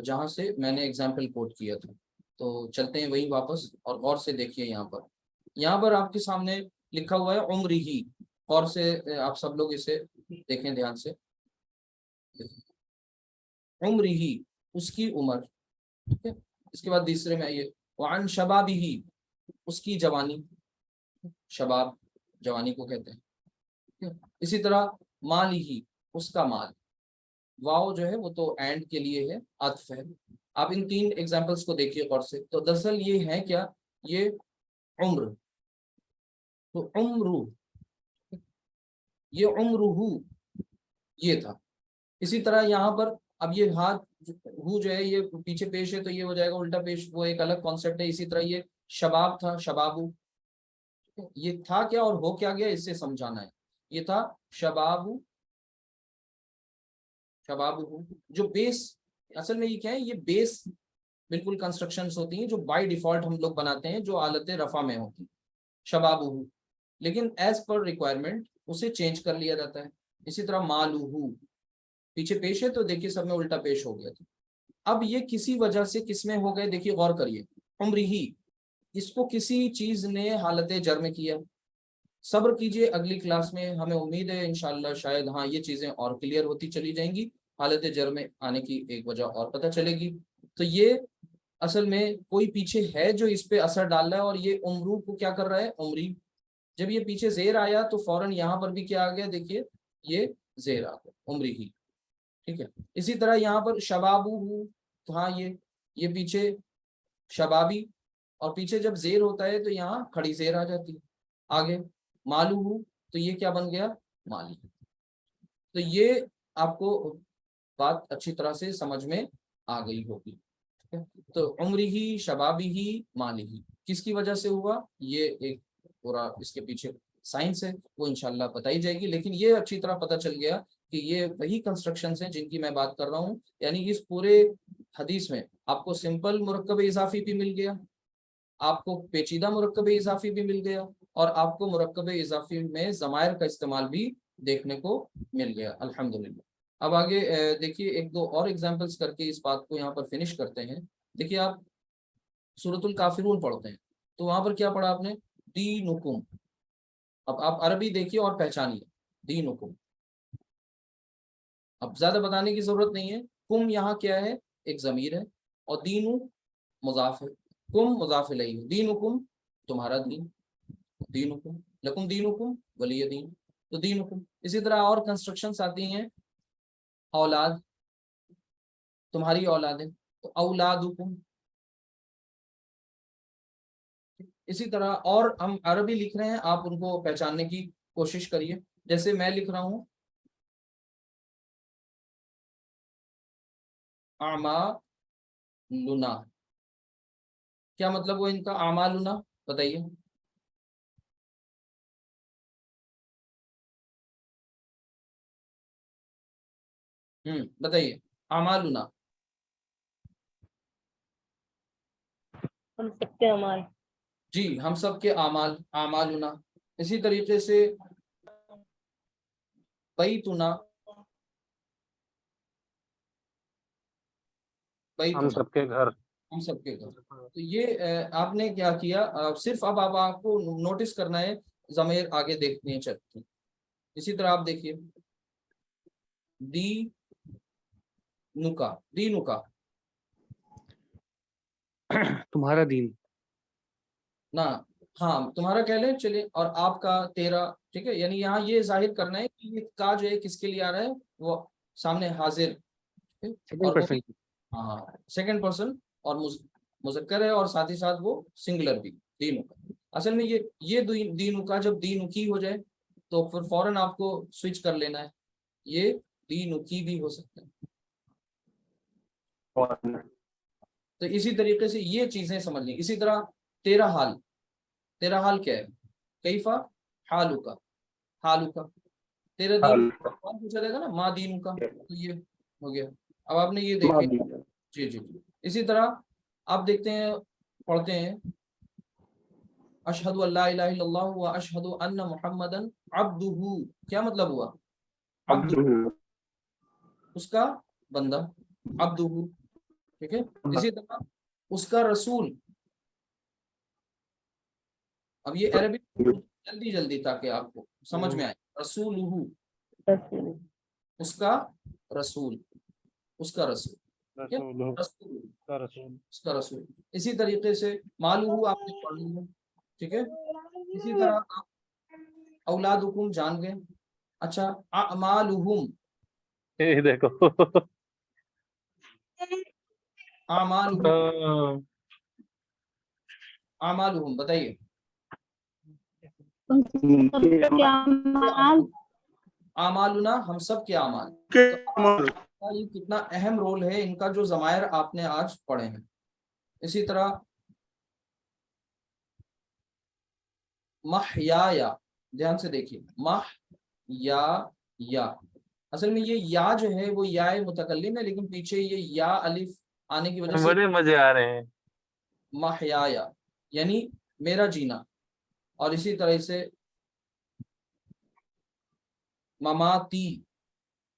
جہاں سے میں نے ایگزامپل کوٹ کیا تھا. تو چلتے ہیں وہی واپس اور غور سے دیکھیے. یہاں پر آپ کے سامنے لکھا ہوا ہے عمر ہی. غور سے آپ سب لوگ اسے دیکھیں دھیان سے. عمر ہی، اس کی عمر. ٹھیک ہے. اس کے بعد دوسرے میں آئیے وعن شبابی ہی، اس کی جوانی. شباب جوانی کو کہتے ہیں. اسی طرح مالی ہی، اس کا مال. واو جو ہے وہ تو اینڈ کے لیے ہے، عطف ہے. آپ ان تین ایگزامپلس کو دیکھیے غور سے. تو دراصل یہ ہے کیا؟ یہ عمر، تو عمرو، یہ عمرہو یہ تھا. اسی طرح یہاں پر اب یہ ہاتھ ہو جو ہے یہ پیچھے پیش ہے تو یہ ہو جائے گا الٹا پیش، وہ ایک الگ کانسیپٹ ہے. اسی طرح یہ شباب تھا، شبابو. یہ تھا کیا اور ہو کیا گیا اس سے سمجھانا ہے. یہ تھا شبابو، شبابو جو بیس، اصل میں یہ کیا ہے، یہ بیس بالکل کنسٹرکشنز ہوتی ہیں جو بائی ڈیفالٹ ہم لوگ بناتے ہیں جو حالت رفع میں ہوتی ہیں. شبابو، لیکن ایز پر ریکوائرمنٹ اسے چینج کر لیا جاتا ہے. اسی طرح مالوہو، پیچھے پیش ہے تو دیکھیے سب میں الٹا پیش ہو گیا تھا. اب یہ کسی وجہ سے کس میں ہو گئے دیکھیے غور کریے. عمر ہی، اس کو کسی چیز نے حالت جر میں کیا. صبر کیجئے، اگلی کلاس میں ہمیں امید ہے انشاءاللہ شاید ہاں یہ چیزیں اور کلیئر ہوتی چلی جائیں گی، حالت جر میں آنے کی ایک وجہ اور پتہ چلے گی. تو یہ اصل میں کوئی پیچھے ہے جو اس پہ اثر ڈال رہا ہے اور یہ عمرو کو کیا کر رہا ہے، عمری. جب یہ پیچھے زیر آیا تو فوراً یہاں پر بھی کیا آ گیا دیکھیے، یہ زیر آ گیا، عمری ہی. ٹھیک ہے. اسی طرح یہاں پر شبابو ہو، تو ہاں یہ پیچھے شبابی، اور پیچھے جب زیر ہوتا ہے تو یہاں کھڑی زیر آ جاتی ہے. آگے مالو، تو یہ کیا بن گیا؟ مالی. تو یہ آپ کو بات اچھی طرح سے سمجھ میں آ گئی ہوگی. تو عمری ہی شبابی ہی مالی ہی کس کی وجہ سے ہوا؟ یہ ایک پورا اس کے پیچھے سائنس ہے، وہ انشاءاللہ بتائی جائے گی، لیکن یہ اچھی طرح پتہ چل گیا کہ یہ وہی کنسٹرکشنز ہیں جن کی میں بات کر رہا ہوں. یعنی اس پورے حدیث میں آپ کو سمپل مرکب اضافی بھی مل گیا، آپ کو پیچیدہ مرکب اضافی بھی مل گیا، اور آپ کو مرکب اضافی میں ضمائر کا استعمال بھی دیکھنے کو مل گیا الحمدللہ. اب آگے دیکھیے ایک دو اور ایگزامپلس کر کے اس بات کو یہاں پر فنش کرتے ہیں. دیکھیے آپ سورۃ الکافرون پڑھتے ہیں تو وہاں پر کیا پڑھا آپ نے؟ دینکم. اب آپ عربی دیکھیے اور پہچانیے دینکم. اب زیادہ بتانے کی ضرورت نہیں ہے. کم یہاں کیا ہے؟ ایک ضمیر ہے، اور دین مضاف ہے. کم مضاف الیہ، دینکم تمہارا دین، دینکم لکم دینکم ولی دین، تو دینکم. اسی طرح اور کنسٹرکشنز آتی ہیں، اولاد تمہاری اولادیں، تو اولادکم. اسی طرح اور ہم عربی لکھ رہے ہیں، آپ ان کو پہچاننے کی کوشش کریے. جیسے میں لکھ رہا ہوں اعمالنا، کیا مطلب وہ ان کا اعمالنا؟ بتائیے. بتائیے اعمالنا. ہم سب کے اعمال. جی ہم سب کے اعمال، اعمالنا. اسی طریقے سے بیتنا، ہم بیتنا سب کے گھر. ہم سب کے گھر. تو یہ آپ نے کیا کیا، صرف اب آپ کو نوٹس کرنا ہے، ضمیر آگے دیکھتے ہیں چلتے ہیں. اسی طرح آپ دیکھیے دی نکا، دی نکا تمہارا دین. نہ، ہاں تمہارا کہہ لیں چلے، اور آپ کا تیرا. ٹھیک ہے، یعنی یہاں یہ ظاہر کرنا ہے کہ یہ کا جو ہے کس کے لیے آ رہا ہے؟ وہ سامنے حاضر، سیکنڈ اور وہ پرسن. بھی ہاں سیکنڈ پرسن، اور مذکر ہے، اور ساتھ ہی ساتھ وہ سنگولر بھی، دینوں کا. اصل میں یہ دینوں کا جب دینوں کی ہو جائے تو پھر فوراً آپ کو سوئچ کر لینا ہے، یہ دینوں کی بھی ہو سکتا ہے. تو اسی طریقے سے یہ چیزیں سمجھ لیں. اسی طرح تیرا حال، تیرا حال کیا ہے؟ کیفا حالو کا، حالو کا تیرا دین پوچھا جائے گا نا، ما دینو کا، تو یہ ہو گیا. اب آپ نے یہ دیکھیں، جی جی جی. اسی طرح آپ دیکھتے ہیں، پڑھتے ہیں اشہد ان لا الہ الا اللہ و اشہد ان محمدا عبدہ. کیا مطلب ہوا؟ عبد، اس کا بندہ، عبدہ. ٹھیک ہے. اسی طرح اس کا رسول. اب یہ عربی جلدی جلدی تاکہ آپ کو سمجھ میں آئے. رسول، اس کا رسول، اس کا رسول. ٹھیک ہے؟ رسول، اس کا رسول. اسی طریقے سے مالہ آپ نے پڑھ لیا. ٹھیک ہے. اسی طرح آپ اولادکم جان گئے. اچھا اعمالہم، دیکھو اعمالہم، اعمالہم بتائیے. اعمالنا ہم سب کے اعمال. تو یہ کتنا اہم رول ہے ان کا جو ضمائر آپ نے آج پڑھے ہیں. اسی طرح محیایا، دھیان سے دیکھیے، یا اصل میں یہ یا جو ہے وہ یا متکلم ہے، لیکن پیچھے یہ یا الف آنے کی وجہ سے بڑے مزے آ رہے ہیں. محیایا یعنی میرا جینا. اور اسی طرح سے مماتی،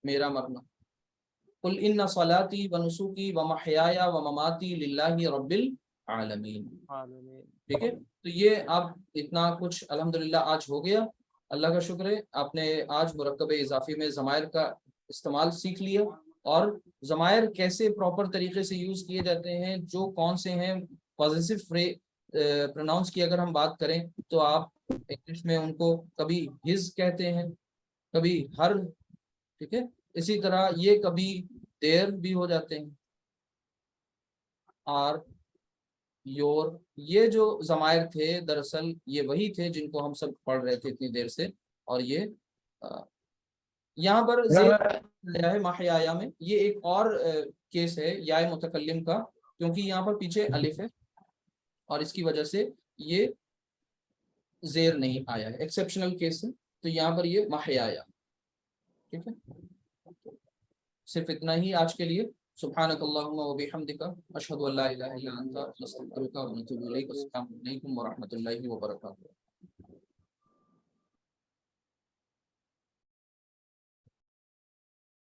میرا مرنا. قل ان صلاتی و نسکی و محیایا و مماتی للہ رب العالمین. ٹھیک ہے. تو یہ آپ اتنا کچھ الحمدللہ آج ہو گیا. اللہ کا شکر ہے آپ نے آج مرکب اضافی میں ضمائر کا استعمال سیکھ لیا، اور ضمائر کیسے پراپر طریقے سے یوز کیے جاتے ہیں، جو کون سے ہیں پوزیسو پروناؤنس کی اگر ہم بات کریں تو آپ انگلش میں ان کو کبھی ہز کہتے ہیں، کبھی ہر. ٹھیک ہے. اسی طرح یہ کبھی دیر بھی ہو جاتے ہیں، اور یور، یہ جو ضمائر تھے دراصل یہ وہی تھے جن کو ہم سب پڑھ رہے تھے اتنی دیر سے. اور یہ یہاں پر زیر محیایا میں یہ ایک اور کیس ہے یا متکلم کا، کیونکہ یہاں پر پیچھے الف ہے اور اس کی وجہ سے یہ زیر نہیں آیا ہے، ایکسیپشنل کیس ہے. تو یہاں پر یہ محیایا. ٹھیک ہے، صرف اتنا ہی آج کے لیے. سبحانک اللہم و بحمدک، اشہد ان لا الہ الا انت، نستغفرک و نتوب الیک. السلام علیکم ورحمۃ اللہ وبرکاتہ.